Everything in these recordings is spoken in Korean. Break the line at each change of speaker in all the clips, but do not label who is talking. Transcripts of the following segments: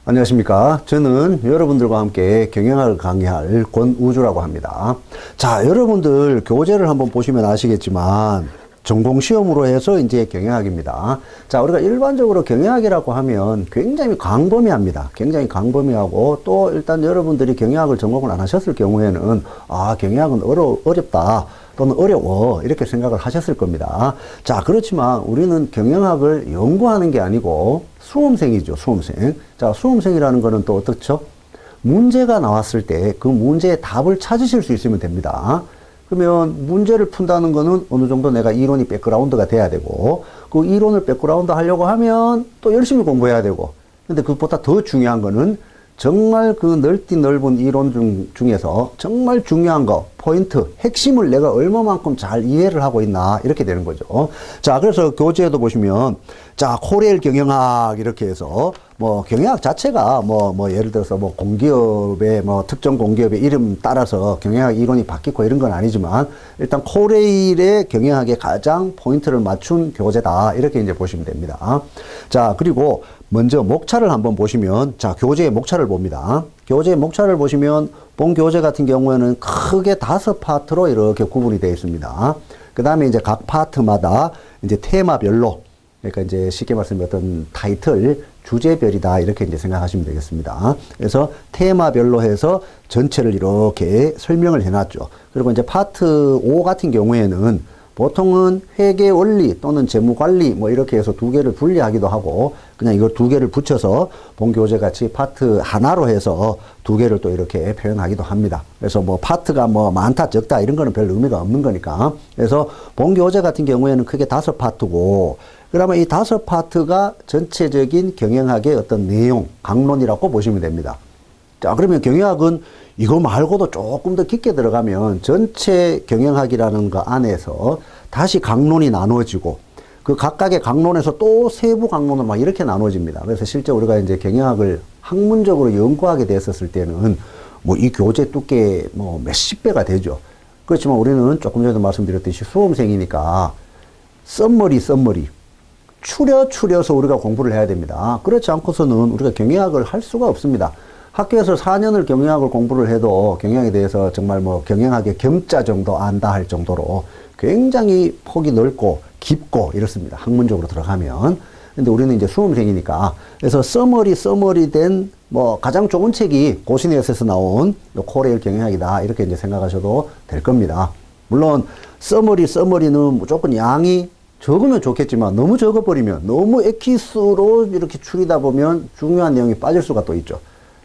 안녕하십니까. 저는 여러분들과 함께 경영학을 강의할 권우주라고 합니다. 자, 여러분들 교재를 한번 보시면 아시겠지만 전공시험으로 해서 이제 경영학입니다. 자, 우리가 일반적으로 경영학이라고 하면 굉장히 광범위합니다. 굉장히 광범위하고 또 일단 여러분들이 경영학을 전공을 안 하셨을 경우에는 경영학은 어렵다. 또는 어려워 이렇게 생각을 하셨을 겁니다. 자, 그렇지만 우리는 경영학을 연구하는 게 아니고 수험생이죠. 수험생. 자, 수험생이라는 거는 또 어떻죠? 문제가 나왔을 때 그 문제의 답을 찾으실 수 있으면 됩니다. 그러면 문제를 푼다는 거는 어느 정도 내가 이론이 백그라운드가 돼야 되고, 그 이론을 백그라운드 하려고 하면 또 열심히 공부해야 되고, 근데 그것보다 더 중요한 거는 정말 그 넓은 이론 중에서 정말 중요한 거, 포인트, 핵심을 내가 얼마만큼 잘 이해를 하고 있나, 이렇게 되는 거죠. 자, 그래서 교재에도 보시면, 자, 코레일 경영학, 이렇게 해서, 경영학 자체가 예를 들어서 공기업의, 특정 공기업의 이름 따라서 경영학 이론이 바뀌고 이런 건 아니지만, 일단 코레일의 경영학에 가장 포인트를 맞춘 교재다, 이렇게 이제 보시면 됩니다. 자, 그리고 먼저 목차를 한번 보시면, 자, 교재의 목차를 봅니다. 교재의 목차를 보시면 본 교재 같은 경우에는 크게 5파트로 이렇게 구분이 되어 있습니다. 그 다음에 이제 각 파트마다 이제 테마별로, 그러니까 이제 쉽게 말씀드리면 어떤 타이틀, 주제별이다, 이렇게 이제 생각하시면 되겠습니다. 그래서 테마별로 해서 전체를 이렇게 설명을 해놨죠. 그리고 이제 파트 5 같은 경우에는 보통은 회계 원리 또는 재무 관리 이렇게 해서 두 개를 분리하기도 하고, 그냥 이걸 두 개를 붙여서 본 교재 같이 파트 하나로 해서 두 개를 또 이렇게 표현하기도 합니다. 그래서 파트가 많다 적다 이런 거는 별 의미가 없는 거니까. 그래서 본 교재 같은 경우에는 크게 5파트고, 그러면 이 5파트가 전체적인 경영학의 어떤 내용, 강론이라고 보시면 됩니다. 자, 그러면 경영학은 이거 말고도 조금 더 깊게 들어가면 전체 경영학이라는 거 안에서 다시 강론이 나누어지고, 그 각각의 강론에서 또 세부 강론으로 이렇게 나누어집니다. 그래서 실제 우리가 이제 경영학을 학문적으로 연구하게 됐었을 때는 이 교재 두께 몇십 배가 되죠. 그렇지만 우리는 조금 전에도 말씀드렸듯이 수험생이니까 썸머리 추려서 우리가 공부를 해야 됩니다. 그렇지 않고서는 우리가 경영학을 할 수가 없습니다. 학교에서 4년을 경영학을 공부를 해도 경영에 대해서 정말 경영학의 겸자 정도 안다 할 정도로 굉장히 폭이 넓고 깊고 이렇습니다. 학문적으로 들어가면. 근데 우리는 이제 수험생이니까. 그래서 서머리 된 가장 좋은 책이 고시넷에서 나온 코레일 경영학이다, 이렇게 이제 생각하셔도 될 겁니다. 물론 서머리는 무조건 양이 적으면 좋겠지만 너무 적어버리면, 너무 엑기스로 이렇게 추리다 보면 중요한 내용이 빠질 수가 또 있죠.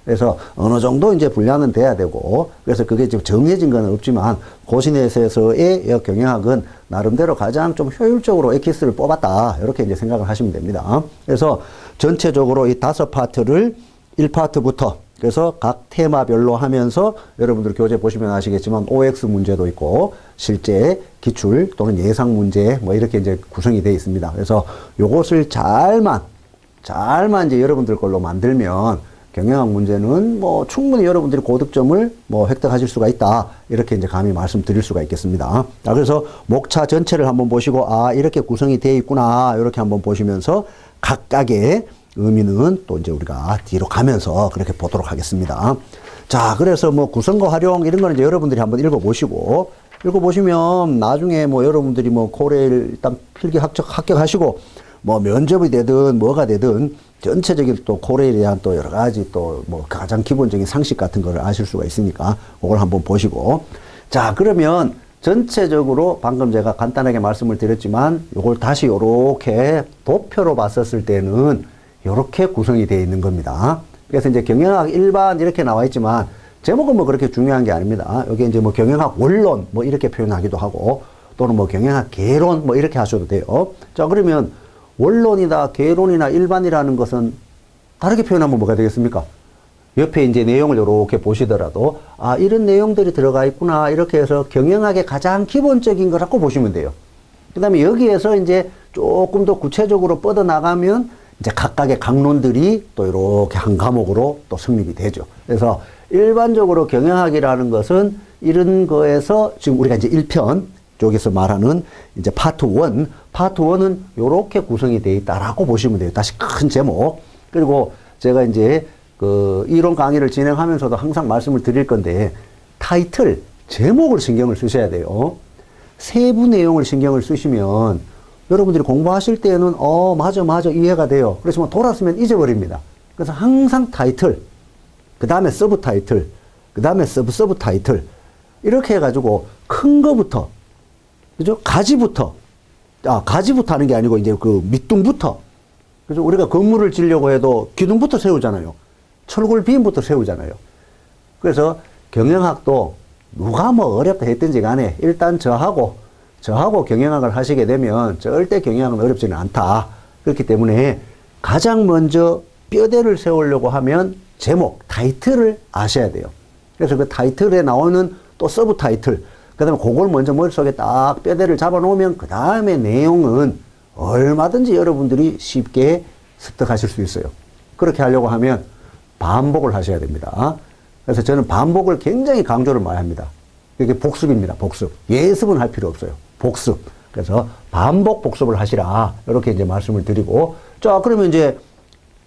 그래서 어느 정도 이제 분량은 돼야 되고, 그래서 그게 지금 정해진 건 없지만 고시넷에서의 경영학은 나름대로 가장 좀 효율적으로 엑기스를 뽑았다, 이렇게 이제 생각을 하시면 됩니다. 그래서 전체적으로 이 5파트를 1파트부터 그래서 각 테마별로 하면서 여러분들 교재 보시면 아시겠지만 OX 문제도 있고 실제 기출 또는 예상 문제 이렇게 이제 구성이 되어 있습니다. 그래서 요것을 잘만 이제 여러분들 걸로 만들면 경영학 문제는 충분히 여러분들이 고득점을 획득하실 수가 있다, 이렇게 이제 감히 말씀드릴 수가 있겠습니다. 자, 그래서 목차 전체를 한번 보시고 이렇게 구성이 되어 있구나, 이렇게 한번 보시면서 각각의 의미는 또 이제 우리가 뒤로 가면서 그렇게 보도록 하겠습니다. 자, 그래서 구성과 활용 이런 거는 이제 여러분들이 한번 읽어보시면 나중에 여러분들이 코레일 일단 필기 합격하시고 면접이 되든 뭐가 되든 전체적인 또 코레일에 대한 또 여러 가지 또 가장 기본적인 상식 같은 거를 아실 수가 있으니까 그걸 한번 보시고, 자, 그러면 전체적으로 방금 제가 간단하게 말씀을 드렸지만 요걸 다시 요렇게 도표로 봤었을 때는 요렇게 구성이 되어 있는 겁니다. 그래서 이제 경영학 일반 이렇게 나와 있지만 제목은 그렇게 중요한 게 아닙니다. 여기 이제 경영학 원론 이렇게 표현하기도 하고, 또는 경영학 개론 이렇게 하셔도 돼요. 자, 그러면 원론이다, 개론이나 일반이라는 것은 다르게 표현하면 뭐가 되겠습니까? 옆에 이제 내용을 이렇게 보시더라도 이런 내용들이 들어가 있구나, 이렇게 해서 경영학의 가장 기본적인 거라고 보시면 돼요. 그 다음에 여기에서 이제 조금 더 구체적으로 뻗어나가면 이제 각각의 강론들이 또 이렇게 한 과목으로 또 성립이 되죠. 그래서 일반적으로 경영학이라는 것은 이런 거에서 지금 우리가 이제 1편 쪽에서 말하는 이제 파트 1은 요렇게 구성이 되어 있다라고 보시면 돼요. 다시 큰 제목. 그리고 제가 이제 그 이론 강의를 진행하면서도 항상 말씀을 드릴 건데 타이틀, 제목을 신경을 쓰셔야 돼요. 세부 내용을 신경을 쓰시면 여러분들이 공부하실 때는 맞아 이해가 돼요. 그렇지만 돌았으면 잊어버립니다. 그래서 항상 타이틀, 그 다음에 서브 타이틀, 그 다음에 서브 타이틀 이렇게 해가지고 큰 거부터, 그죠? 가지부터 하는 게 아니고 이제 그 밑둥부터. 그래서 우리가 건물을 지려고 해도 기둥부터 세우잖아요. 철골 비임부터 세우잖아요. 그래서 경영학도 누가 뭐 어렵다 했든지 간에 일단 저하고 경영학을 하시게 되면 절대 경영학은 어렵지는 않다. 그렇기 때문에 가장 먼저 뼈대를 세우려고 하면 제목, 타이틀을 아셔야 돼요. 그래서 그 타이틀에 나오는 또 서브 타이틀, 그 다음에 그걸 먼저 머릿속에 딱 뼈대를 잡아 놓으면 그 다음에 내용은 얼마든지 여러분들이 쉽게 습득하실 수 있어요. 그렇게 하려고 하면 반복을 하셔야 됩니다. 그래서 저는 반복을 굉장히 강조를 많이 합니다. 이게 복습입니다. 복습. 예습은 할 필요 없어요. 복습. 그래서 반복 복습을 하시라. 이렇게 이제 말씀을 드리고. 자, 그러면 이제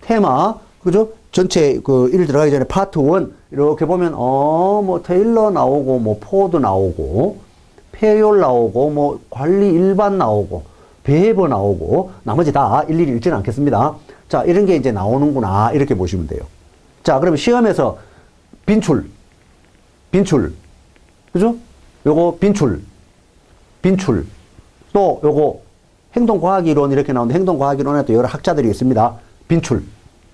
테마, 그죠? 전체 그 일 들어가기 전에 파트 1 이렇게 보면 뭐 테일러 나오고 뭐 포드 나오고 페이올 나오고 뭐 관리 일반 나오고 배버 나오고 나머지 다 일일이 읽지는 않겠습니다. 자, 이런 게 이제 나오는구나 이렇게 보시면 돼요. 자, 그러면 시험에서 빈출, 그죠? 요거 빈출, 또 요거 행동과학이론 이렇게 나오는데 행동과학이론에 또 여러 학자들이 있습니다. 빈출.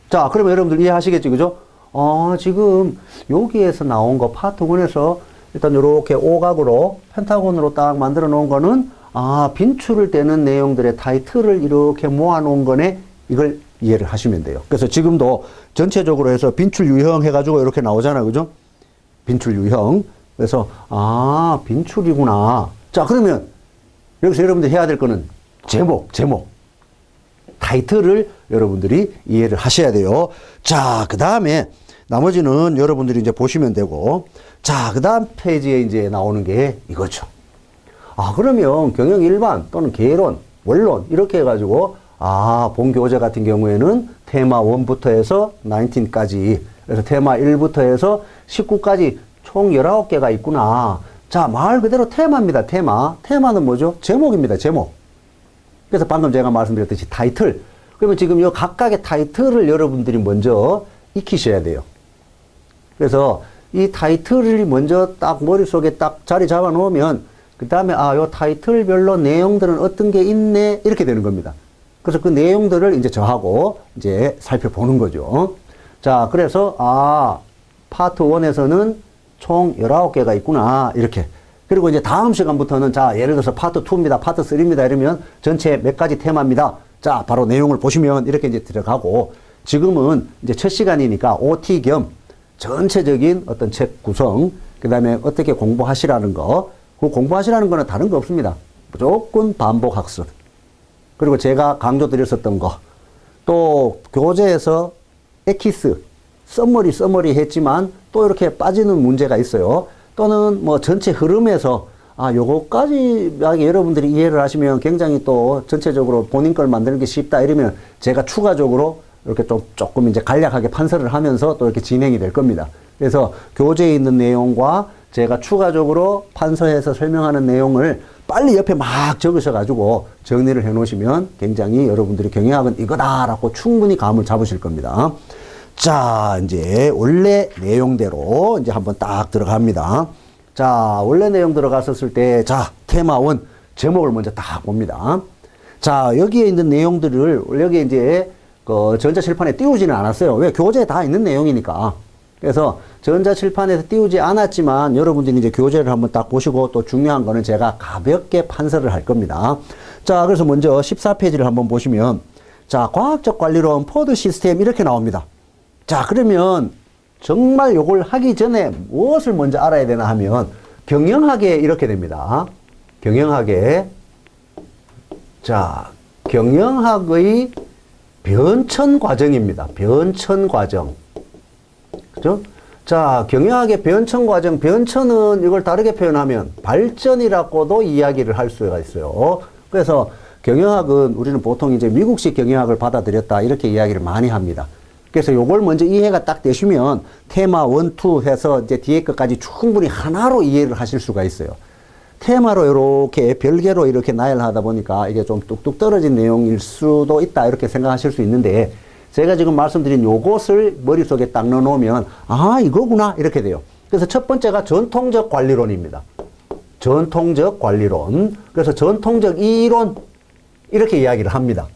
자, 그러면 여러분들 이해하시겠죠, 그죠? 지금 여기에서 나온 거 파트 1에서 일단 요렇게 오각으로 펜타곤으로 딱 만들어 놓은 거는 빈출을 떼는 내용들의 타이틀을 이렇게 모아 놓은 거네. 이걸 이해를 하시면 돼요. 그래서 지금도 전체적으로 해서 빈출 유형 해가지고 이렇게 나오잖아요, 그죠? 빈출 유형. 그래서 빈출이구나. 자, 그러면 여기서 여러분들 해야 될 거는 제목. 타이틀을 여러분들이 이해를 하셔야 돼요. 자, 그 다음에 나머지는 여러분들이 이제 보시면 되고, 자, 그 다음 페이지에 이제 나오는 게 이거죠. 그러면 경영 일반 또는 개론, 원론 이렇게 해가지고 본 교재 같은 경우에는 테마 1부터 해서 19까지, 그래서 테마 1부터 해서 19까지 총 19개가 있구나. 자, 말 그대로 테마입니다. 테마는 뭐죠? 제목입니다. 제목. 그래서 방금 제가 말씀드렸듯이 타이틀. 그러면 지금 이 각각의 타이틀을 여러분들이 먼저 익히셔야 돼요. 그래서 이 타이틀을 먼저 딱 머릿속에 딱 자리 잡아 놓으면 그 다음에 요 타이틀별로 내용들은 어떤 게 있네 이렇게 되는 겁니다. 그래서 그 내용들을 이제 저하고 이제 살펴보는 거죠. 자, 그래서 파트 1에서는 총 19개가 있구나 이렇게. 그리고 이제 다음 시간부터는 자, 예를 들어서 파트 2입니다. 파트 3입니다. 이러면 전체 몇 가지 테마입니다. 자, 바로 내용을 보시면 이렇게 이제 들어가고, 지금은 이제 첫 시간이니까 OT 겸 전체적인 어떤 책 구성, 그 다음에 어떻게 공부하시라는 거, 그 공부하시라는 거는 다른 거 없습니다. 무조건 반복 학습. 그리고 제가 강조 드렸었던 거, 또 교재에서 에키스, 써머리 했지만 또 이렇게 빠지는 문제가 있어요. 또는 뭐 전체 흐름에서 요거까지 여러분들이 이해를 하시면 굉장히 또 전체적으로 본인 걸 만드는 게 쉽다 이러면 제가 추가적으로 이렇게 조금 이제 간략하게 판서를 하면서 또 이렇게 진행이 될 겁니다. 그래서 교재에 있는 내용과 제가 추가적으로 판서해서 설명하는 내용을 빨리 옆에 막 적으셔가지고 정리를 해 놓으시면 굉장히 여러분들이 경영학은 이거다라고 충분히 감을 잡으실 겁니다. 자, 이제 원래 내용대로 이제 한번 딱 들어갑니다. 자, 원래 내용 들어갔었을 때, 자, 테마 1 제목을 먼저 딱 봅니다. 자, 여기에 있는 내용들을 여기 이제 그 전자칠판에 띄우지는 않았어요. 왜? 교재에 다 있는 내용이니까. 그래서 전자칠판에서 띄우지 않았지만 여러분들이 이제 교재를 한번 딱 보시고 또 중요한 거는 제가 가볍게 판서를 할 겁니다. 자, 그래서 먼저 14페이지를 한번 보시면, 자, 과학적 관리론 포드 시스템 이렇게 나옵니다. 자, 그러면 정말 요걸 하기 전에 무엇을 먼저 알아야 되나 하면 경영학에 이렇게 됩니다. 경영학에, 자, 경영학의 변천 과정입니다. 변천 과정. 그죠? 자, 경영학의 변천 과정. 변천은 이걸 다르게 표현하면 발전이라고도 이야기를 할 수가 있어요. 그래서 경영학은 우리는 보통 이제 미국식 경영학을 받아들였다 이렇게 이야기를 많이 합니다. 그래서 요걸 먼저 이해가 딱 되시면 테마 1, 2 해서 이제 뒤에 것까지 충분히 하나로 이해를 하실 수가 있어요. 테마로 이렇게 별개로 이렇게 나열하다 보니까 이게 좀 뚝뚝 떨어진 내용일 수도 있다 이렇게 생각하실 수 있는데 제가 지금 말씀드린 요것을 머릿속에 딱 넣어놓으면 아 이거구나 이렇게 돼요. 그래서 첫 번째가 전통적 관리론입니다. 전통적 관리론. 그래서 전통적 이론 이렇게 이야기를 합니다.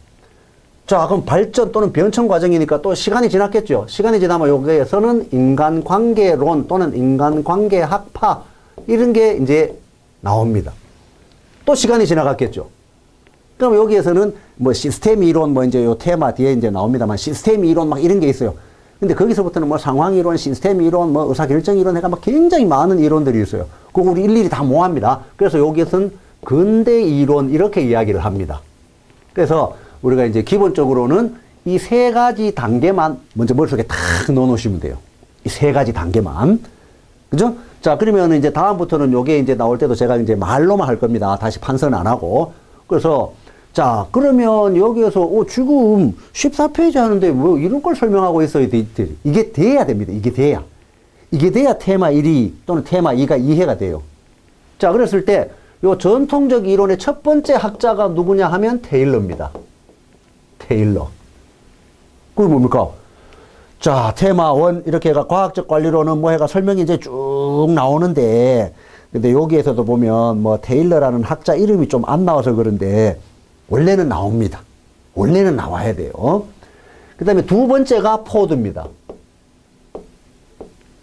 자, 그럼 발전 또는 변천 과정이니까 또 시간이 지났겠죠. 시간이 지나면 여기에서는 인간관계론 또는 인간관계학파 이런 게 이제 나옵니다. 또 시간이 지나갔겠죠. 그럼 여기에서는 뭐 시스템 이론 뭐 이제 요 테마 뒤에 이제 나옵니다만 시스템 이론 막 이런 게 있어요. 근데 거기서부터는 뭐 상황 이론, 시스템 이론, 뭐 의사결정 이론 해가 막 굉장히 많은 이론들이 있어요. 그거 우리 일일이 다 모아합니다. 그래서 여기에서는 근대 이론 이렇게 이야기를 합니다. 그래서 우리가 이제 기본적으로는 이 세 가지 단계만 먼저 머릿속에 탁 넣어 놓으시면 돼요. 이 세 가지 단계만. 그죠? 자, 그러면 이제 다음부터는 요게 이제 나올 때도 제가 이제 말로만 할 겁니다. 다시 판선 안 하고. 그래서 자, 그러면 여기에서 지금 14페이지 하는데 뭐 이런 걸 설명하고 있어요. 이게 돼야 됩니다. 이게 돼야. 이게 돼야 테마 1이 또는 테마 2가 이해가 돼요. 자, 그랬을 때 요 전통적 이론의 첫 번째 학자가 누구냐 하면 테일러입니다. 테일러. 그게 뭡니까? 자, 테마 1 이렇게 해가 과학적 관리론은 뭐 해가 설명이 이제 쭉 나오는데 근데 여기에서도 보면 뭐 테일러라는 학자 이름이 좀 안 나와서 그런데 원래는 나옵니다. 원래는 나와야 돼요. 그 다음에 두 번째가 포드입니다.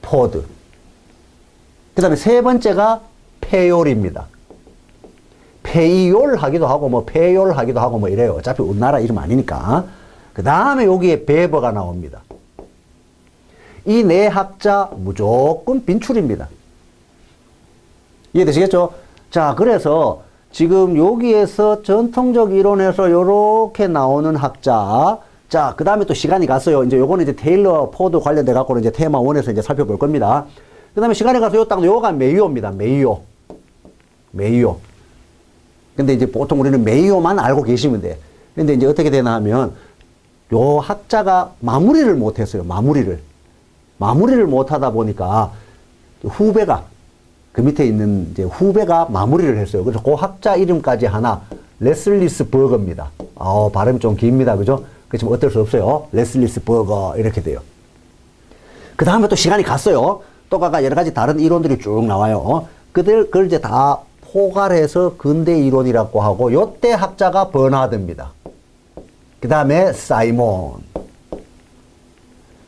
포드. 그 다음에 세 번째가 페요리입니다. 페이올 하기도 하고 뭐 페요올 하기도 하고 뭐 이래요. 어차피 우리나라 이름 아니니까. 그 다음에 여기에 베버가 나옵니다. 이 네 학자 무조건 빈출입니다. 이해되시겠죠? 자, 그래서 지금 여기에서 전통적 이론에서 요렇게 나오는 학자. 자, 그 다음에 또 시간이 갔어요. 이제 요거는 이제 테일러 포드 관련돼 갖고는 이제 테마 1에서 이제 살펴볼 겁니다. 그 다음에 시간이 가서 요가 메이오입니다. 메이오. 메이오. 근데 이제 보통 우리는 메이오만 알고 계시면 돼. 근데 이제 어떻게 되나 하면 요 학자가 마무리를 못 했어요. 마무리를 못 하다 보니까 후배가 그 밑에 있는 이제 후배가 마무리를 했어요. 그래서 그 학자 이름까지 하나 레슬리스 버거입니다. 발음이 좀 깁니다. 그죠? 그렇지만 어쩔 수 없어요. 레슬리스 버거 이렇게 돼요. 그 다음에 또 시간이 갔어요. 또 가가 여러 가지 다른 이론들이 쭉 나와요. 그걸 이제 다 포괄해서 근대 이론이라고 하고 요때 학자가 버나드입니다. 그 다음에 사이몬.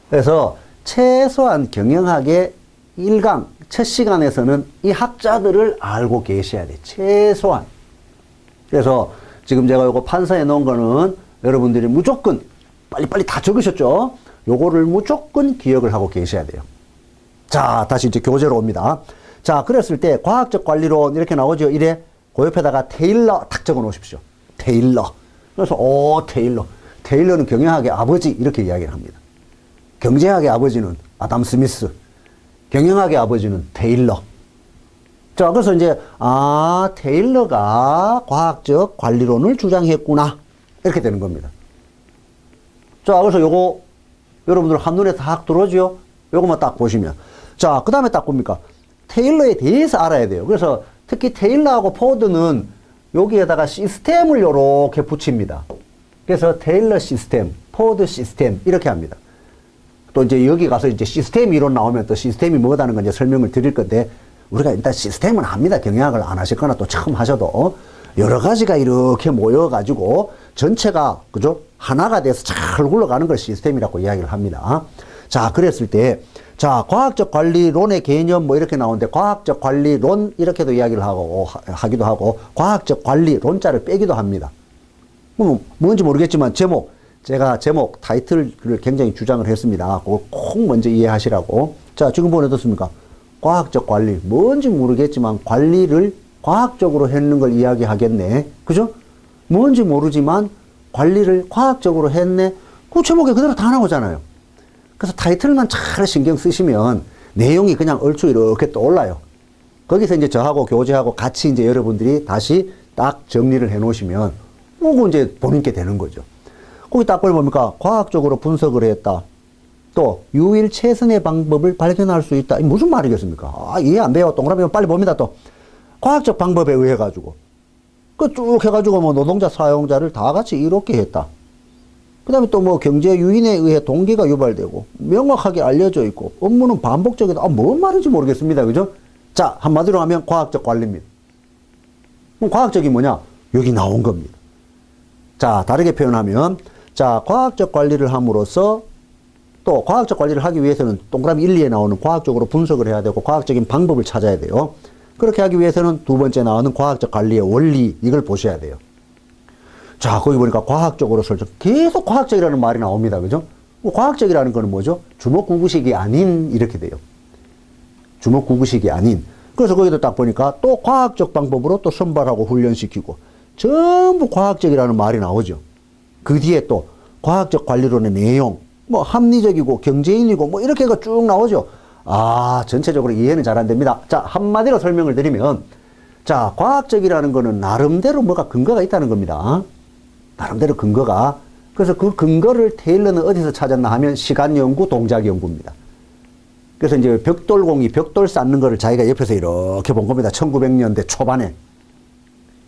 그래서 최소한 경영학의 1강 첫 시간에서는 이 학자들을 알고 계셔야 돼. 최소한. 그래서 지금 제가 요거 판서해 놓은 거는 여러분들이 무조건 빨리빨리 다 적으셨죠? 요거를 무조건 기억을 하고 계셔야 돼요. 자, 다시 이제 교재로 옵니다. 자, 그랬을 때 과학적 관리론 이렇게 나오죠. 이래 그 옆에다가 테일러 탁 적어 놓으십시오. 테일러. 그래서 테일러. 테일러는 경영학의 아버지 이렇게 이야기를 합니다. 경제학의 아버지는 아담 스미스. 경영학의 아버지는 테일러. 자, 그래서 이제 테일러가 과학적 관리론을 주장했구나 이렇게 되는 겁니다. 자, 그래서 요거 여러분들 한눈에 딱 들어오죠. 요거만 딱 보시면 자, 그 다음에 딱 봅니까? 테일러에 대해서 알아야 돼요. 그래서 특히 테일러하고 포드는 여기에다가 시스템을 요렇게 붙입니다. 그래서 테일러 시스템, 포드 시스템 이렇게 합니다. 또 이제 여기 가서 이제 시스템 이론 나오면 또 시스템이 뭐다는 건 이제 설명을 드릴 건데 우리가 일단 시스템은 합니다. 경영학을 안 하셨거나 또 처음 하셔도 여러 가지가 이렇게 모여가지고 전체가 그죠? 하나가 돼서 잘 굴러가는 걸 시스템이라고 이야기를 합니다. 자, 그랬을 때 자, 과학적 관리론의 개념 뭐 이렇게 나오는데 과학적 관리론 이렇게도 이야기를 하기도 하고 과학적 관리론자를 빼기도 합니다. 뭔지 모르겠지만 제가 제목 타이틀을 굉장히 주장을 했습니다. 그거 꼭 먼저 이해하시라고. 자, 지금 보면 어떻습니까? 과학적 관리. 뭔지 모르겠지만 관리를 과학적으로 했는 걸 이야기하겠네. 그죠? 뭔지 모르지만 관리를 과학적으로 했네. 그 제목에 그대로 다 나오잖아요. 그래서 타이틀만 잘 신경 쓰시면 내용이 그냥 얼추 이렇게 떠올라요. 거기서 이제 저하고 교재하고 같이 이제 여러분들이 다시 딱 정리를 해 놓으시면 그거 이제 본인께 되는 거죠. 거기 딱 보면 뭡니까? 과학적으로 분석을 했다. 또 유일 최선의 방법을 발견할 수 있다. 이게 무슨 말이겠습니까? 아, 이해 안 돼요. 동그라미 빨리 봅니다. 또 과학적 방법에 의해 가지고 그 쭉 해가지고 뭐 노동자 사용자를 다 같이 이렇게 했다. 그 다음에 또 뭐 경제 유인에 의해 동기가 유발되고 명확하게 알려져 있고 업무는 반복적이다. 아, 뭔 말인지 모르겠습니다. 그죠? 자, 한마디로 하면 과학적 관리입니다. 그럼 과학적이 뭐냐? 여기 나온 겁니다. 자, 다르게 표현하면 자, 과학적 관리를 함으로써 또 과학적 관리를 하기 위해서는 동그라미 1, 2에 나오는 과학적으로 분석을 해야 되고 과학적인 방법을 찾아야 돼요. 그렇게 하기 위해서는 두 번째 나오는 과학적 관리의 원리, 이걸 보셔야 돼요. 자, 거기 보니까 과학적으로 설정, 계속 과학적이라는 말이 나옵니다. 그죠? 과학적이라는 거는 뭐죠? 주먹구구식이 아닌, 이렇게 돼요. 주먹구구식이 아닌. 그래서 거기도 딱 보니까 또 과학적 방법으로 또 선발하고 훈련시키고 전부 과학적이라는 말이 나오죠. 그 뒤에 또 과학적 관리론의 내용, 뭐 합리적이고 경제인이고 뭐 이렇게가 쭉 나오죠. 아, 전체적으로 이해는 잘 안 됩니다. 자, 한마디로 설명을 드리면, 자, 과학적이라는 거는 나름대로 뭐가 근거가 있다는 겁니다. 나름대로 근거가. 그래서 그 근거를 테일러는 어디서 찾았나 하면 시간 연구, 동작 연구입니다. 그래서 이제 벽돌공이 벽돌 쌓는 거를 자기가 옆에서 이렇게 본 겁니다. 1900년대 초반에.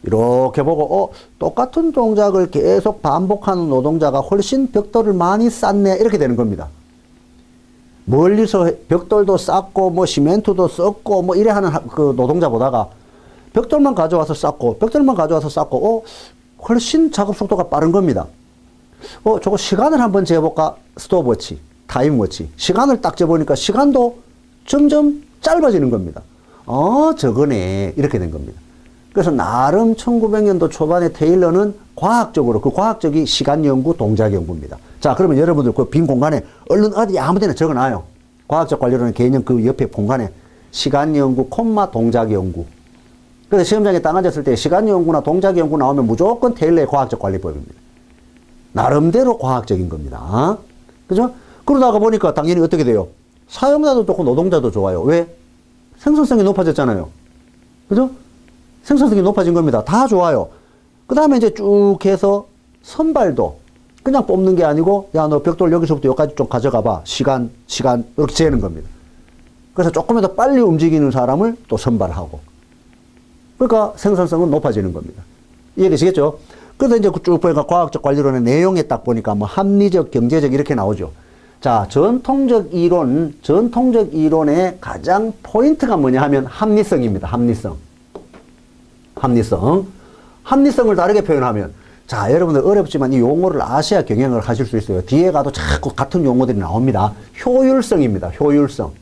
이렇게 보고, 똑같은 동작을 계속 반복하는 노동자가 훨씬 벽돌을 많이 쌓네. 이렇게 되는 겁니다. 멀리서 벽돌도 쌓고 뭐 시멘트도 썼고 뭐 이래 하는 그 노동자보다가 벽돌만 가져와서 쌓고 벽돌만 가져와서 쌓고 훨씬 작업 속도가 빠른 겁니다. 저거 시간을 한번 재볼까? 스톱워치, 타임워치. 시간을 딱 재보니까 시간도 점점 짧아지는 겁니다. 저거네. 이렇게 된 겁니다. 그래서 나름 1900년도 초반에 테일러는 과학적으로 그 과학적이 시간 연구, 동작 연구입니다. 자, 그러면 여러분들 그 빈 공간에 얼른 어디 아무 데나 적어놔요. 과학적 관리론의 개념 그 옆에 공간에 시간 연구, 콤마 동작 연구. 그래서 시험장에 딱 앉았을 때 시간 연구나 동작 연구 나오면 무조건 테일러의 과학적 관리법입니다. 나름대로 과학적인 겁니다. 그죠? 그러다가 보니까 당연히 어떻게 돼요? 사용자도 좋고 노동자도 좋아요. 왜? 생산성이 높아졌잖아요. 그죠? 생산성이 높아진 겁니다. 다 좋아요. 그 다음에 이제 쭉 해서 선발도 그냥 뽑는 게 아니고, 야, 너 벽돌 여기서부터 여기까지 좀 가져가 봐. 시간, 이렇게 재는 겁니다. 그래서 조금이라도 빨리 움직이는 사람을 또 선발하고. 그러니까 생산성은 높아지는 겁니다. 이해되시겠죠? 그래서 이제 쭉 보니까 과학적 관리론의 내용에 딱 보니까 뭐 합리적, 경제적 이렇게 나오죠. 자, 전통적 이론의 가장 포인트가 뭐냐 하면 합리성입니다. 합리성을 다르게 표현하면, 자, 여러분들 어렵지만 이 용어를 아셔야 경영을 하실 수 있어요. 뒤에 가도 자꾸 같은 용어들이 나옵니다. 효율성입니다. 효율성.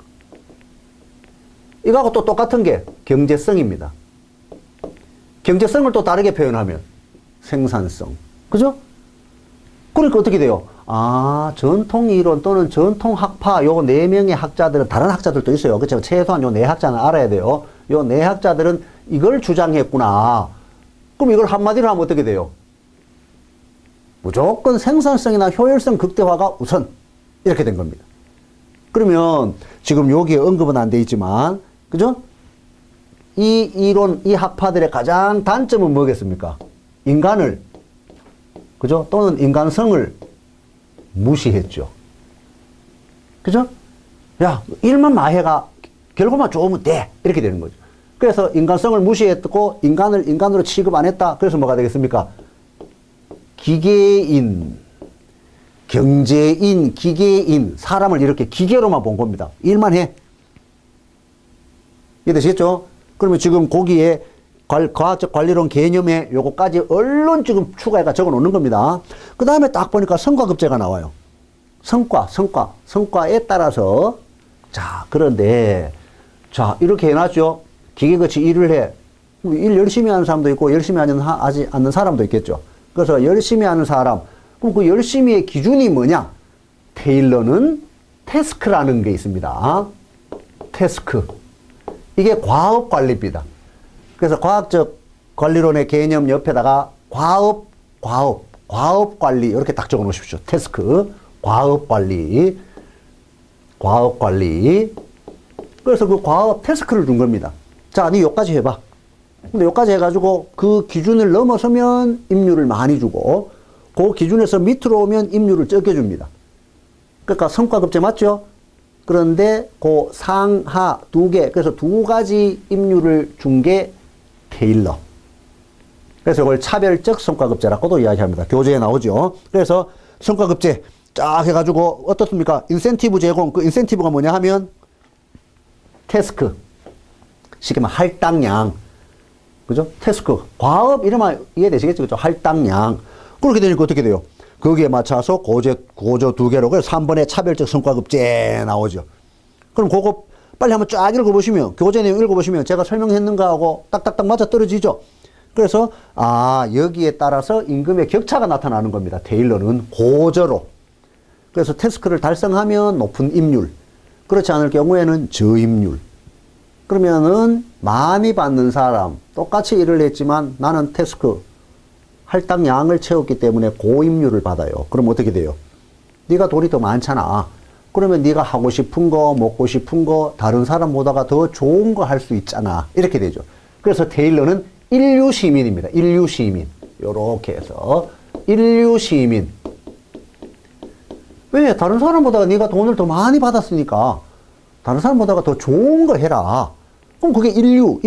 이거하고 또 똑같은 게 경제성입니다. 경제성을 또 다르게 표현하면 생산성. 그죠? 그러니까 어떻게 돼요? 아, 전통 이론 또는 전통 학파, 요 4명의 학자들은, 다른 학자들도 있어요. 그렇죠? 최소한 요 4학자는 알아야 돼요. 요 4학자들은 이걸 주장했구나. 그럼 이걸 한마디로 하면 어떻게 돼요? 무조건 생산성이나 효율성 극대화가 우선. 이렇게 된 겁니다. 그러면 지금 여기에 언급은 안 돼 있지만, 그죠? 이 이론, 이 학파들의 가장 단점은 뭐겠습니까? 인간을, 그죠? 또는 인간성을 무시했죠. 그죠? 야, 일만 마해가 결과만 좋으면 돼. 이렇게 되는 거죠. 그래서 인간성을 무시했고, 인간을 인간으로 취급 안 했다. 그래서 뭐가 되겠습니까? 기계인, 경제인, 기계인, 사람을 이렇게 기계로만 본 겁니다. 일만 해. 이해되시겠죠? 그러면 지금 거기에 과학적 관리론 개념에 요거까지 얼른 지금 추가해가 적어 놓는 겁니다. 그 다음에 딱 보니까 성과급제가 나와요. 성과에 따라서. 자, 그런데, 자, 이렇게 해놨죠? 기계같이 일을 해. 일 열심히 하는 사람도 있고, 열심히 하지 않는 사람도 있겠죠. 그래서 열심히 하는 사람. 그럼 그 열심히의 기준이 뭐냐? 테일러는 태스크라는 게 있습니다. 태스크. 이게 과업 관리입니다. 그래서 과학적 관리론의 개념 옆에다가 과업 관리 이렇게 딱 적어 놓으십시오. 태스크, 과업 관리. 그래서 그 과업 태스크를 준 겁니다. 자, 니 여기까지 해봐. 근데 여기까지 해가지고 그 기준을 넘어서면 임률을 많이 주고, 그 기준에서 밑으로 오면 임률을 적게 줍니다. 그러니까 성과급제 맞죠? 그런데 그 상하 두 개, 그래서 두 가지 임률을 준 게 테일러. 그래서 이걸 차별적 성과급제라고도 이야기합니다. 교재에 나오죠. 그래서 성과급제 쫙 해가지고 어떻습니까? 인센티브 제공. 그 인센티브가 뭐냐 하면 태스크. 쉽게 말하면 할당량. 그죠? 태스크. 과업 이러면 이해되시겠죠? 그죠? 할당량. 그렇게 되니까 어떻게 돼요? 거기에 맞춰서 고저 두 개로 그래서 3번에 차별적 성과급제 나오죠. 그럼 그거 빨리 한번 쫙 읽어보시면 교재 내용 읽어보시면 제가 설명했는가 하고 딱딱딱 맞아 떨어지죠. 그래서 여기에 따라서 임금의 격차가 나타나는 겁니다. 테일러는 고저로. 그래서 태스크를 달성하면 높은 임률, 그렇지 않을 경우에는 저임률. 그러면은 많이 받는 사람 똑같이 일을 했지만 나는 태스크 할당량을 채웠기 때문에 고임률을 받아요. 그럼 어떻게 돼요? 네가 돈이 더 많잖아. 그러면 네가 하고 싶은 거, 먹고 싶은 거 다른 사람보다가 더 좋은 거 할 수 있잖아. 이렇게 되죠. 그래서 테일러는 인류 시민입니다. 인류 시민. 요렇게 해서 인류 시민. 왜? 다른 사람보다가 네가 돈을 더 많이 받았으니까 다른 사람보다가 더 좋은 거 해라. 그럼 그게 인류.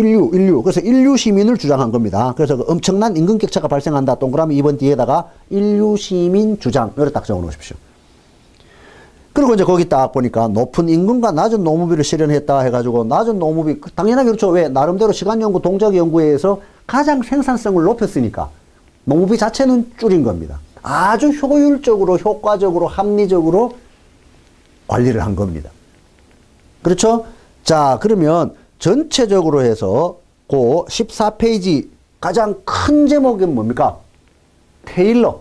그래서 인류 시민을 주장한 겁니다. 그래서 그 엄청난 임금 격차가 발생한다. 동그라미 2번 뒤에다가 인류 시민 주장. 이렇게 딱 적어 놓으십시오. 그리고 이제 거기 딱 보니까 높은 임금과 낮은 노무비를 실현했다 해가지고 낮은 노무비, 당연하게 그렇죠. 왜? 나름대로 시간연구, 동작연구에서 가장 생산성을 높였으니까 노무비 자체는 줄인 겁니다. 아주 효율적으로, 효과적으로, 합리적으로 관리를 한 겁니다. 그렇죠? 자, 그러면 전체적으로 해서 그 14페이지 가장 큰 제목이 뭡니까? 테일러.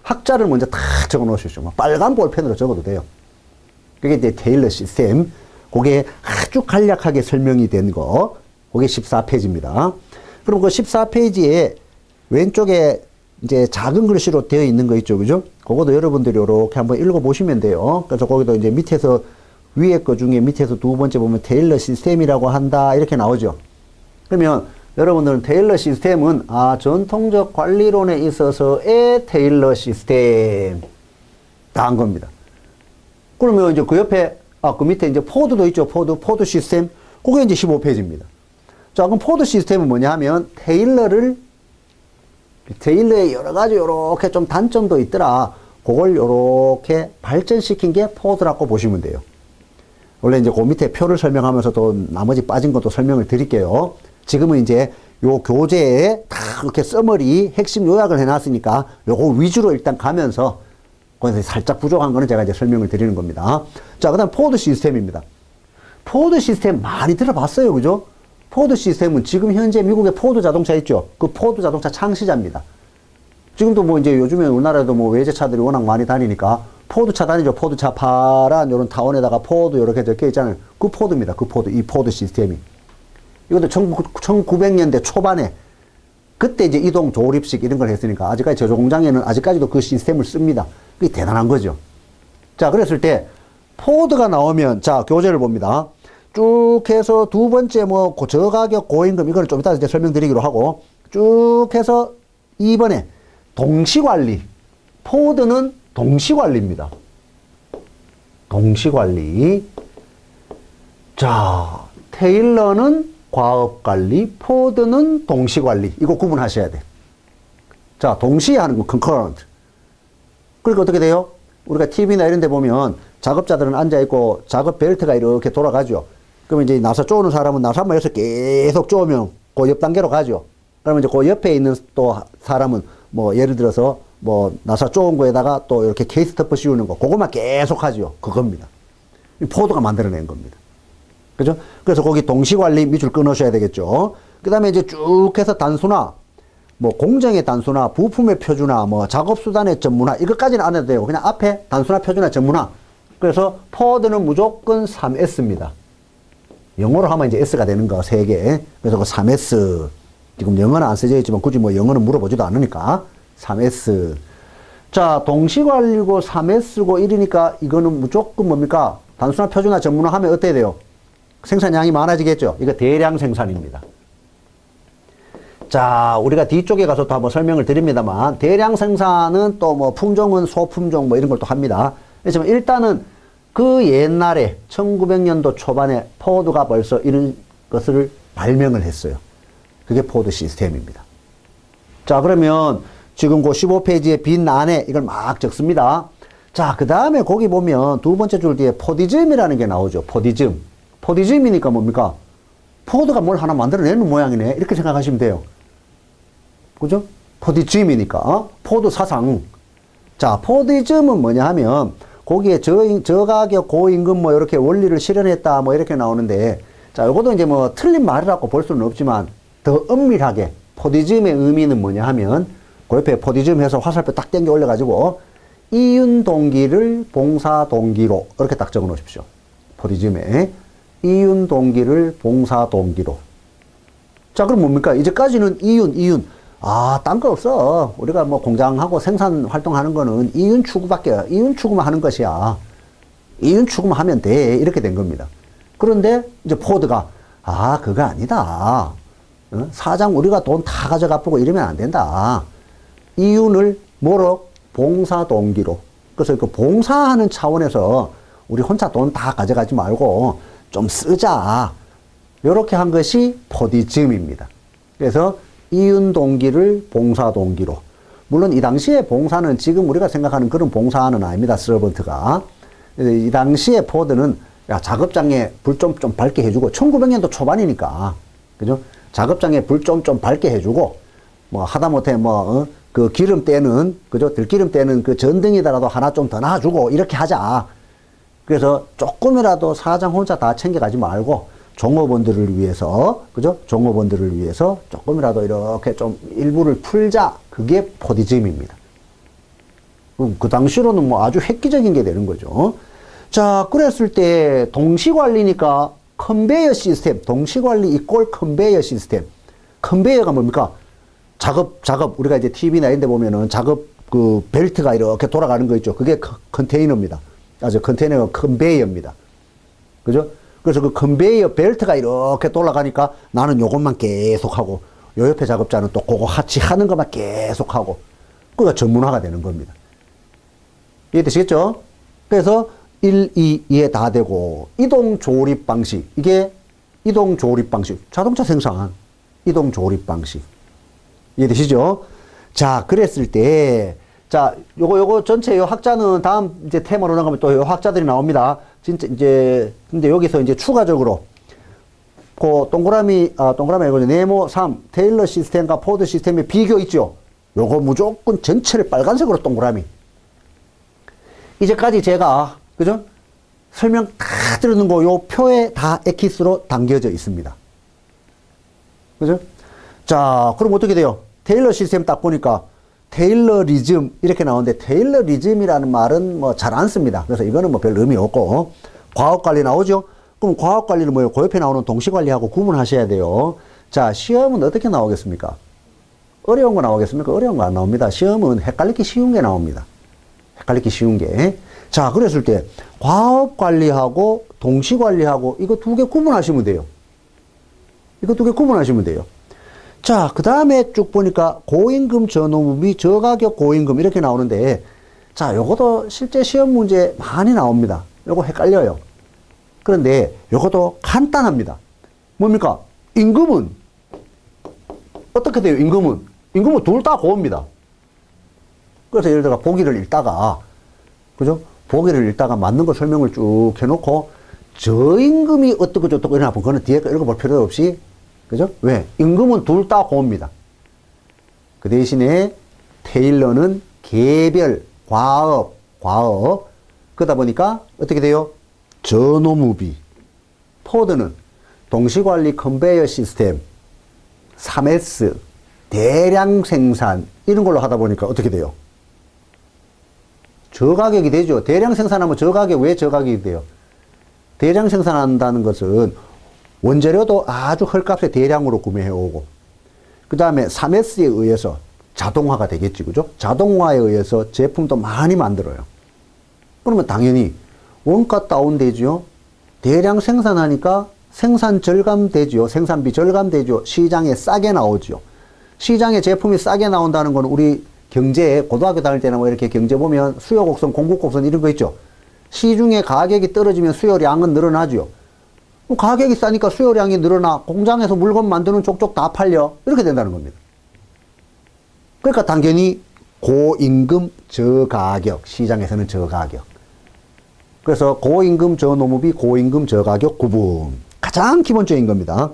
학자를 먼저 탁 적어 놓으십시오. 빨간 볼펜으로 적어도 돼요. 그게 이제 테일러 시스템. 그게 아주 간략하게 설명이 된 거. 그게 14페이지입니다. 그럼 그 14페이지에 왼쪽에 이제 작은 글씨로 되어 있는 거 있죠. 그죠? 그것도 여러분들이 이렇게 한번 읽어보시면 돼요. 그래서 거기도 이제 밑에서 위에 거 중에 밑에서 두 번째 보면 테일러 시스템이라고 한다. 이렇게 나오죠. 그러면 여러분들은 테일러 시스템은 전통적 관리론에 있어서의 테일러 시스템 다 한 겁니다. 그러면 이제 그 옆에 그 밑에 이제 포드도 있죠. 포드 시스템. 그게 이제 15페이지입니다. 자, 그럼 포드 시스템은 뭐냐 하면 테일러의 여러 가지 요렇게 좀 단점도 있더라. 그걸 요렇게 발전시킨 게 포드라고 보시면 돼요. 원래 이제 그 밑에 표를 설명하면서 또 나머지 빠진 것도 설명을 드릴게요. 지금은 이제 요 교재에 다 이렇게 써머리 핵심 요약을 해놨으니까 요거 위주로 일단 가면서 거기서 살짝 부족한 거는 제가 이제 설명을 드리는 겁니다. 자, 그 다음 포드 시스템입니다. 포드 시스템 많이 들어봤어요. 그죠? 포드 시스템은 지금 현재 미국의 포드 자동차 있죠? 그 포드 자동차 창시자입니다. 지금도 뭐 이제 요즘에 우리나라에도 뭐 외제차들이 워낙 많이 다니니까 포드차 다니죠. 포드차 파란 요런 타원에다가 포드 요렇게 적혀 있잖아요. 그 포드입니다. 그 포드, 이 포드 시스템이. 이것도 1900년대 초반에 그때 이제 이동 조립식 이런 걸 했으니까 아직까지 제조 공장에는 아직까지도 그 시스템을 씁니다. 그게 대단한 거죠. 자, 그랬을 때 포드가 나오면 자, 교재를 봅니다. 쭉 해서 두 번째 뭐 저가격 고임금 이거는 좀 이따 이제 설명드리기로 하고 쭉 해서 2번에 동시관리. 포드는 동시관리입니다. 동시관리. 자, 테일러는 과업관리, 포드는 동시관리. 이거 구분하셔야 돼. 자, 동시에 하는 거 concurrent. 그러니까 어떻게 돼요? 우리가 TV나 이런 데 보면 작업자들은 앉아있고 작업 벨트가 이렇게 돌아가죠. 그러면 이제 나사 쪼는 사람은 나사 한번 여기서 계속 쪼으면 그 옆 단계로 가죠. 그러면 이제 그 옆에 있는 또 사람은 뭐 예를 들어서 뭐 나사 쪼은 거에다가 또 이렇게 케이스 터프 씌우는 거 그것만 계속 하죠. 그겁니다. 포드가 만들어낸 겁니다. 그죠? 그래서 거기 동시관리 밑줄 끊으셔야 되겠죠. 그 다음에 이제 쭉 해서 단순화, 뭐 공정의 단순화, 부품의 표준화, 뭐 작업수단의 전문화, 이것까지는 안 해도 돼요. 그냥 앞에 단순화, 표준화, 전문화. 그래서 포드는 무조건 3S입니다. 영어로 하면 이제 S가 되는 거 3개. 그래서 그 3S. 지금 영어는 안 써져 있지만 굳이 뭐 영어는 물어보지도 않으니까 3S. 자, 동시관리고 3S고 이러니까 이거는 무조건 뭡니까? 단순화, 표준화, 전문화 하면 어때야 돼요? 생산량이 많아지겠죠. 이거 대량 생산입니다. 자, 우리가 뒤쪽에 가서 또 한번 설명을 드립니다만 대량 생산은 또 뭐 품종은 소품종 뭐 이런 걸 또 합니다. 그렇지만 일단은 그 옛날에 1900년도 초반에 포드가 벌써 이런 것을 발명을 했어요. 그게 포드 시스템입니다. 자, 그러면 지금 그 15페이지의 빈 안에 이걸 막 적습니다. 자, 그 다음에 거기 보면 두 번째 줄 뒤에 포디즘이라는 게 나오죠. 포디즘. 포디즘이니까 뭡니까? 포드가 뭘 하나 만들어내는 모양이네. 이렇게 생각하시면 돼요. 그죠? 포디즘이니까. 포드 사상. 자, 포디즘은 뭐냐 하면 거기에 저가격 고임금 뭐 이렇게 원리를 실현했다 뭐 이렇게 나오는데, 자, 요것도 이제 뭐 틀린 말이라고 볼 수는 없지만 더 엄밀하게 포디즘의 의미는 뭐냐 하면 그 옆에 포디즘 해서 화살표 딱 당겨 올려가지고 이윤 동기를 봉사 동기로 이렇게 딱 적어 놓으십시오. 포디즘에 이윤 동기를 봉사 동기로. 자, 그럼 뭡니까? 이제까지는 이윤. 아, 딴 거 없어. 우리가 뭐 공장하고 생산 활동하는 거는 이윤 추구만 하는 것이야. 이윤 추구만 하면 돼. 이렇게 된 겁니다. 그런데 이제 포드가, 아, 그거 아니다. 사장 우리가 돈 다 가져가보고 이러면 안 된다. 이윤을 뭐로? 봉사 동기로. 그래서 그 봉사하는 차원에서 우리 혼자 돈 다 가져가지 말고 좀 쓰자. 요렇게 한 것이 포디즘입니다. 그래서 이윤 동기를 봉사 동기로. 물론 이 당시에 봉사는 지금 우리가 생각하는 그런 봉사는 아닙니다. 서번트가. 이 당시에 포드는 야, 작업장에 불 좀 밝게 해주고, 1900년도 초반이니까. 그죠? 작업장에 불 좀 밝게 해주고, 뭐 하다못해 그 기름 떼는, 그죠? 들기름 떼는 그 전등에다가도 하나 좀 더 놔주고, 이렇게 하자. 그래서 조금이라도 사장 혼자 다 챙겨가지 말고, 종업원들을 위해서, 그죠? 종업원들을 위해서 조금이라도 이렇게 좀 일부를 풀자. 그게 포디즘입니다. 그 당시로는 뭐 아주 획기적인 게 되는 거죠. 자, 그랬을 때 동시관리니까 컨베이어 시스템, 동시관리 이꼴 컨베이어 시스템. 컨베이어가 뭡니까? 작업, 우리가 이제 TV나 이런 데 보면은 작업 그 벨트가 이렇게 돌아가는 거 있죠. 그게 컨테이너입니다. 컨테이너가 컨베이어입니다. 그죠? 그래서 그 컨베이어 벨트가 이렇게 돌아가니까 나는 요것만 계속하고, 요 옆에 작업자는 또 그거 같이 하는 것만 계속하고, 그가 전문화가 되는 겁니다. 이해되시겠죠? 그래서 1, 2, 2에 다 되고, 이동 조립 방식. 이게 이동 조립 방식. 자동차 생산. 이동 조립 방식. 이해되시죠? 자, 그랬을 때, 자, 요거 전체 요 학자는 다음 이제 테마로 나가면 또 요 학자들이 나옵니다. 진짜 이제, 근데 여기서 이제 추가적으로, 그 동그라미 아니고 네모 3, 테일러 시스템과 포드 시스템의 비교 있죠? 요거 무조건 전체를 빨간색으로 동그라미. 이제까지 제가, 그죠? 설명 다 드리는 거 요 표에 다 엑기스로 담겨져 있습니다. 그죠? 자, 그럼 어떻게 돼요? 테일러 시스템 딱 보니까 테일러리즘 이렇게 나오는데, 테일러리즘이라는 말은 뭐 잘 안 씁니다. 그래서 이거는 뭐 별 의미 없고, 과학관리 나오죠? 그럼 과학관리는 뭐예요? 그 옆에 나오는 동시관리하고 구분하셔야 돼요. 자, 시험은 어떻게 나오겠습니까? 어려운 거 나오겠습니까? 어려운 거 안 나옵니다. 시험은 헷갈리기 쉬운 게 나옵니다. 헷갈리기 쉬운 게. 자, 그랬을 때 과학관리하고 동시관리하고 이거 두 개 구분하시면 돼요. 이거 두 개 구분하시면 돼요. 자, 그 다음에 쭉 보니까 고임금 전후비 저가격 고임금 이렇게 나오는데, 자, 요것도 실제 시험 문제 많이 나옵니다. 요거 헷갈려요. 그런데 요것도 간단합니다. 뭡니까? 임금은 어떻게 돼요? 임금은 둘 다 고입니다. 그래서 예를 들어 보기를 읽다가, 그죠? 보기를 읽다가 맞는 거 설명을 쭉 해놓고 저임금이 어떻고 저떻고 이러나 보면 그거는 뒤에 거 읽어볼 필요 없이, 그죠? 왜? 임금은 둘 다 고입니다. 그 대신에 테일러는 개별, 과업. 그러다 보니까 어떻게 돼요? 전후무비. 포드는 동시관리 컨베이어 시스템, 3S, 대량 생산 이런 걸로 하다 보니까 어떻게 돼요? 저가격이 되죠. 대량 생산하면 저가격, 왜 저가격이 돼요? 대량 생산한다는 것은 원재료도 아주 헐값에 대량으로 구매해오고, 그 다음에 3S에 의해서 자동화가 되겠지, 그죠? 자동화에 의해서 제품도 많이 만들어요. 그러면 당연히 원가 다운되죠. 대량 생산하니까 생산 절감되죠. 생산비 절감되죠. 시장에 싸게 나오죠. 시장에 제품이 싸게 나온다는 건 우리 경제에 고등학교 다닐 때나 뭐 이렇게 경제 보면 수요 곡선, 공급 곡선 이런 거 있죠. 시중에 가격이 떨어지면 수요량은 늘어나죠. 가격이 싸니까 수요량이 늘어나 공장에서 물건 만드는 족족 다 팔려. 이렇게 된다는 겁니다. 그러니까 당연히 고임금 저가격, 시장에서는 저가격. 그래서 고임금 저노무비, 고임금 저가격 구분. 가장 기본적인 겁니다.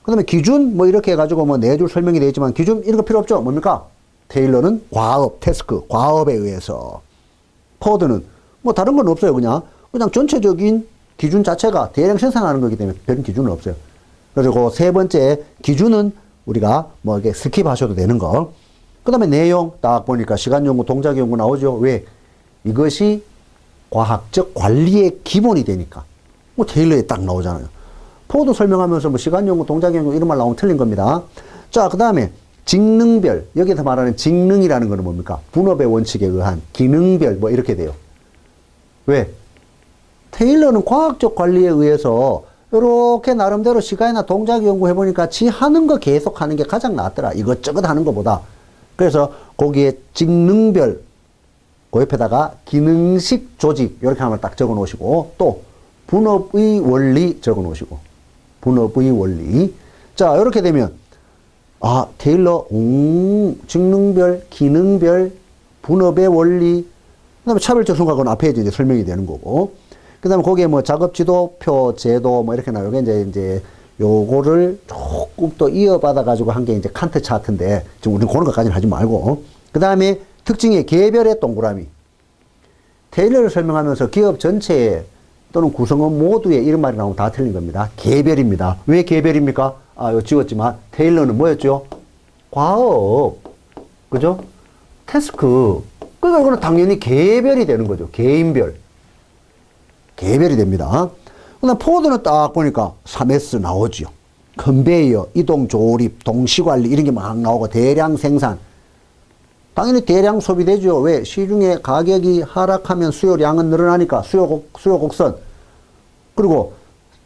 그 다음에 기준, 뭐 이렇게 해가지고 뭐 네 줄 설명이 되어 있지만 기준 이런 거 필요 없죠. 뭡니까? 테일러는 과업, 태스크, 과업에 의해서. 포드는 뭐 다른 건 없어요. 그냥 전체적인 기준 자체가 대량 생산하는 거기 때문에 별 기준은 없어요. 그리고 세 번째 기준은 우리가 뭐 이렇게 스킵하셔도 되는 거. 그 다음에 내용 딱 보니까 시간 연구, 동작 연구 나오죠. 왜? 이것이 과학적 관리의 기본이 되니까. 뭐 테일러에 딱 나오잖아요. 포드 설명하면서 뭐 시간 연구, 동작 연구 이런 말 나오면 틀린 겁니다. 자, 그 다음에 직능별. 여기서 말하는 직능이라는 거는 뭡니까? 분업의 원칙에 의한 기능별 뭐 이렇게 돼요. 왜? 테일러는 과학적 관리에 의해서 이렇게 나름대로 시간이나 동작 연구해보니까 지 하는 거 계속 하는 게 가장 낫더라. 이것저것 하는 것보다. 그래서 거기에 직능별, 그 옆에다가 기능식 조직, 이렇게 하면 딱 적어 놓으시고, 또 분업의 원리 적어 놓으시고, 분업의 원리. 자, 이렇게 되면, 아, 테일러, 직능별, 기능별, 분업의 원리, 그 다음에 차별적 성과는 앞에 이제 설명이 되는 거고, 그 다음에 거기에 뭐 작업지도표, 제도 뭐 이렇게 나오게 이제 요거를 조금 또 이어받아가지고 한 게 이제 칸트 차트인데, 지금 우리는 그런 것까지는 하지 말고, 그 다음에 특징의 개별의 동그라미. 테일러를 설명하면서 기업 전체에 또는 구성원 모두에 이런 말이 나오면 다 틀린 겁니다. 개별입니다. 왜 개별입니까? 아, 요 지웠지만, 테일러는 뭐였죠? 과업. 그죠? 태스크. 그러니까 이거는 당연히 개별이 되는 거죠. 개인별. 개별이 됩니다. 그다음 포드는 딱 보니까 3S 나오죠. 컨베이어, 이동 조립, 동시관리 이런 게 막 나오고 대량 생산. 당연히 대량 소비되죠. 왜? 시중에 가격이 하락하면 수요량은 늘어나니까 수요 곡선. 그리고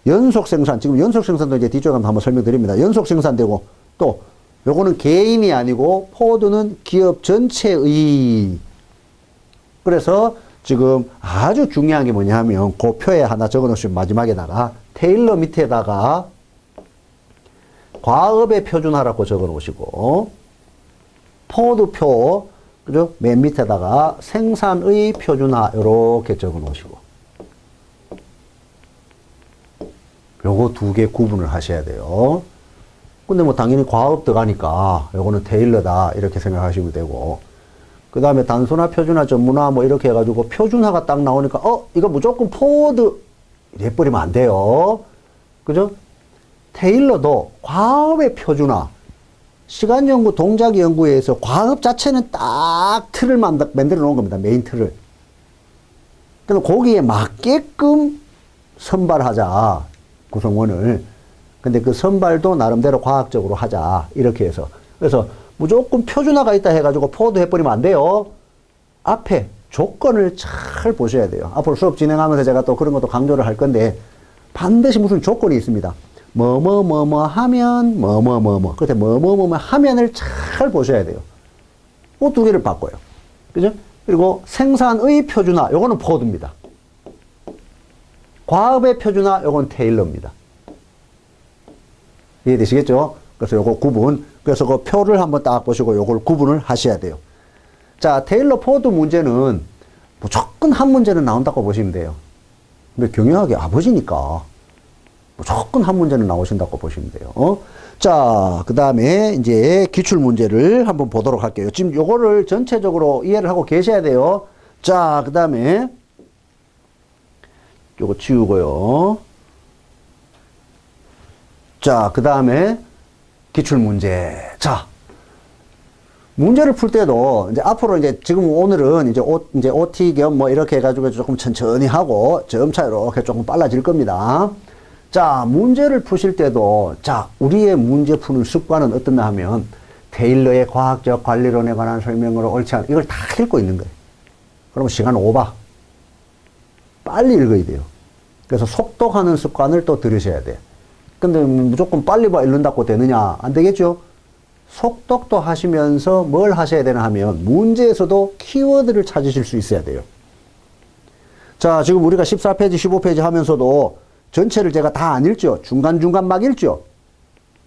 연속 생산. 지금 연속 생산도 이제 뒤쪽에 한번 설명드립니다. 연속 생산되고 또 요거는 개인이 아니고 포드는 기업 전체의. 그래서 지금 아주 중요한 게 뭐냐 하면 그 표에 하나 적어 놓으시면 마지막에다가 테일러 밑에다가 과업의 표준화라고 적어 놓으시고 포드표 그죠? 맨 밑에다가 생산의 표준화 이렇게 적어 놓으시고 요거 두 개 구분을 하셔야 돼요. 근데 뭐 당연히 과업 들어가니까 요거는 테일러다 이렇게 생각하시면 되고 그 다음에 단순화, 표준화, 전문화 뭐 이렇게 해가지고 표준화가 딱 나오니까 이거 무조건 포드 이래버리면 안 돼요. 그죠? 테일러도 과업의 표준화, 시간 연구, 동작 연구에 의해서 과업 자체는 딱 틀을 만들어 놓은 겁니다. 메인 틀을. 그래서 거기에 맞게끔 선발하자. 구성원을. 근데 그 선발도 나름대로 과학적으로 하자. 이렇게 해서. 그래서 무조건 표준화가 있다 해가지고 포드 해버리면 안 돼요. 앞에 조건을 잘 보셔야 돼요. 앞으로 수업 진행하면서 제가 또 그런 것도 강조를 할 건데 반드시 무슨 조건이 있습니다. 뭐뭐 하면 뭐뭐. 그때 뭐뭐 하면을 잘 보셔야 돼요. 그 두 개를 바꿔요. 그죠? 그리고 생산의 표준화, 요거는 포드입니다. 과업의 표준화, 요건 테일러입니다. 이해되시겠죠? 그래서 요거 구분. 그래서 그 표를 한번 딱 보시고 요걸 구분을 하셔야 돼요. 자, 테일러 포드 문제는 무조건 한 문제는 나온다고 보시면 돼요. 근데 경영학의 아버지니까 무조건 한 문제는 나오신다고 보시면 돼요. 자, 그 다음에 이제 기출 문제를 한번 보도록 할게요. 지금 요거를 전체적으로 이해를 하고 계셔야 돼요. 자, 그 다음에 요거 지우고요. 자, 그 다음에 기출 문제. 자, 문제를 풀 때도 이제 앞으로 이제 지금 오늘은 이제 OT 겸 뭐 이렇게 해가지고 조금 천천히 하고 점차 이렇게 조금 빨라질 겁니다. 자, 문제를 푸실 때도 자, 우리의 문제 푸는 습관은 어떻나 하면 테일러의 과학적 관리론에 관한 설명으로 옳지 않은 이걸 다 읽고 있는 거예요. 그러면 시간 오바. 빨리 읽어야 돼요. 그래서 속독하는 습관을 또 들으셔야 돼요. 근데 무조건 빨리 읽는다고 되느냐? 안 되겠죠? 속독도 하시면서 뭘 하셔야 되나 하면 문제에서도 키워드를 찾으실 수 있어야 돼요. 자, 지금 우리가 14페이지, 15페이지 하면서도 전체를 제가 다 안 읽죠. 중간중간 막 읽죠.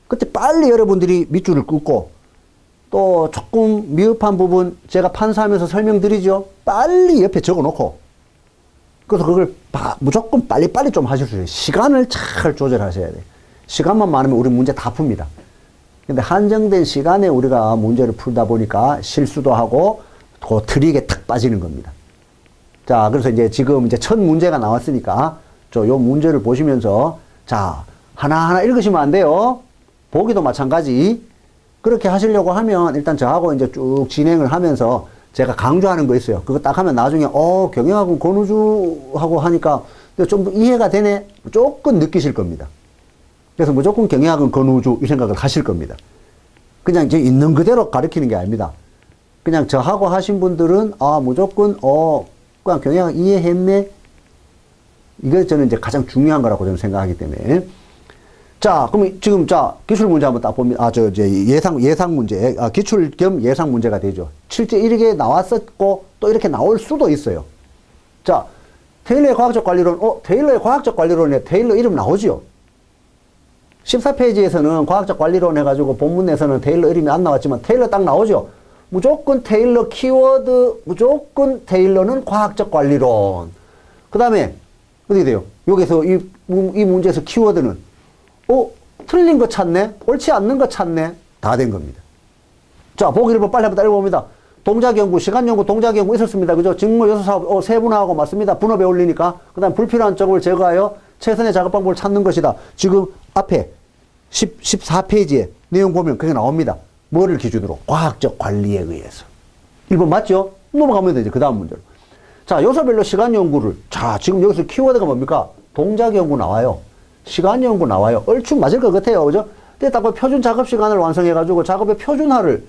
그때 빨리 여러분들이 밑줄을 긋고 또 조금 미흡한 부분 제가 판사하면서 설명드리죠. 빨리 옆에 적어 놓고 그래서 그걸 무조건 빨리빨리 좀 하실 수 있어요. 시간을 잘 조절하셔야 돼요. 시간만 많으면 우리 문제 다 풉니다. 근데 한정된 시간에 우리가 문제를 풀다 보니까 실수도 하고 그 트릭에 탁 빠지는 겁니다. 자, 그래서 이제 지금 이제 첫 문제가 나왔으니까 요 문제를 보시면서 자, 하나하나 읽으시면 안 돼요. 보기도 마찬가지. 그렇게 하시려고 하면 일단 저하고 이제 쭉 진행을 하면서 제가 강조하는 거 있어요. 그거 딱 하면 나중에 경영학은 권우주하고 하니까 좀 더 이해가 되네. 조금 느끼실 겁니다. 그래서 무조건 경영학은 권우주 이 생각을 하실 겁니다. 그냥 이제 있는 그대로 가르치는 게 아닙니다. 그냥 저하고 하신 분들은 무조건 그냥 경영학 이해했네. 이게 저는 이제 가장 중요한 거라고 저는 생각하기 때문에. 자, 그럼 지금 기출 문제 한번 딱 보면 이제 예상 문제, 기출 겸 예상 문제가 되죠. 실제 이렇게 나왔었고 또 이렇게 나올 수도 있어요. 자, 테일러의 과학적 관리론, 테일러의 과학적 관리론에 테일러 이름 나오죠. 14페이지에서는 과학적 관리론 해가지고 본문에서는 테일러 이름이 안 나왔지만 테일러 딱 나오죠. 무조건 테일러 키워드, 무조건 테일러는 과학적 관리론. 그 다음에 어떻게 돼요? 여기서 이 문제에서 키워드는 틀린 거 찾네? 옳지 않는 거 찾네? 다 된 겁니다. 자, 보기 1번 빨리 한번 읽어봅니다. 동작연구, 시간연구, 동작연구 있었습니다. 그죠? 직무 요소 사업, 세분화하고 맞습니다. 분업에 올리니까. 그 다음 불필요한 작업을 제거하여 최선의 작업 방법을 찾는 것이다. 지금 앞에 14페이지에 내용 보면 그게 나옵니다. 뭐를 기준으로? 과학적 관리에 의해서. 1번 맞죠? 넘어가면 되죠. 그 다음 문제로. 자, 요소별로 시간 연구를. 자, 지금 여기서 키워드가 뭡니까? 동작 연구 나와요. 시간 연구 나와요. 얼추 맞을 것 같아요. 그죠? 근데 딱 표준 작업 시간을 완성해가지고 작업의 표준화를,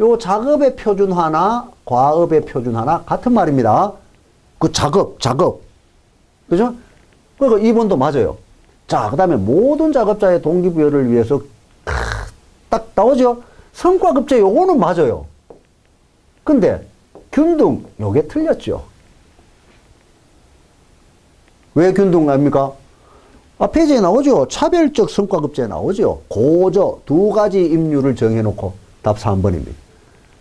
요 작업의 표준화나 과업의 표준화나 같은 말입니다. 그 작업. 그죠? 그러니까 2번도 맞아요. 자, 그 다음에 모든 작업자의 동기부여를 위해서 딱 나오죠? 성과급제 요거는 맞아요. 근데 균등 요게 틀렸죠. 왜 균등 납니까? 페이지에 나오죠. 차별적 성과급제에 나오죠. 고저 두 가지 임률을 정해놓고 답 3번입니다.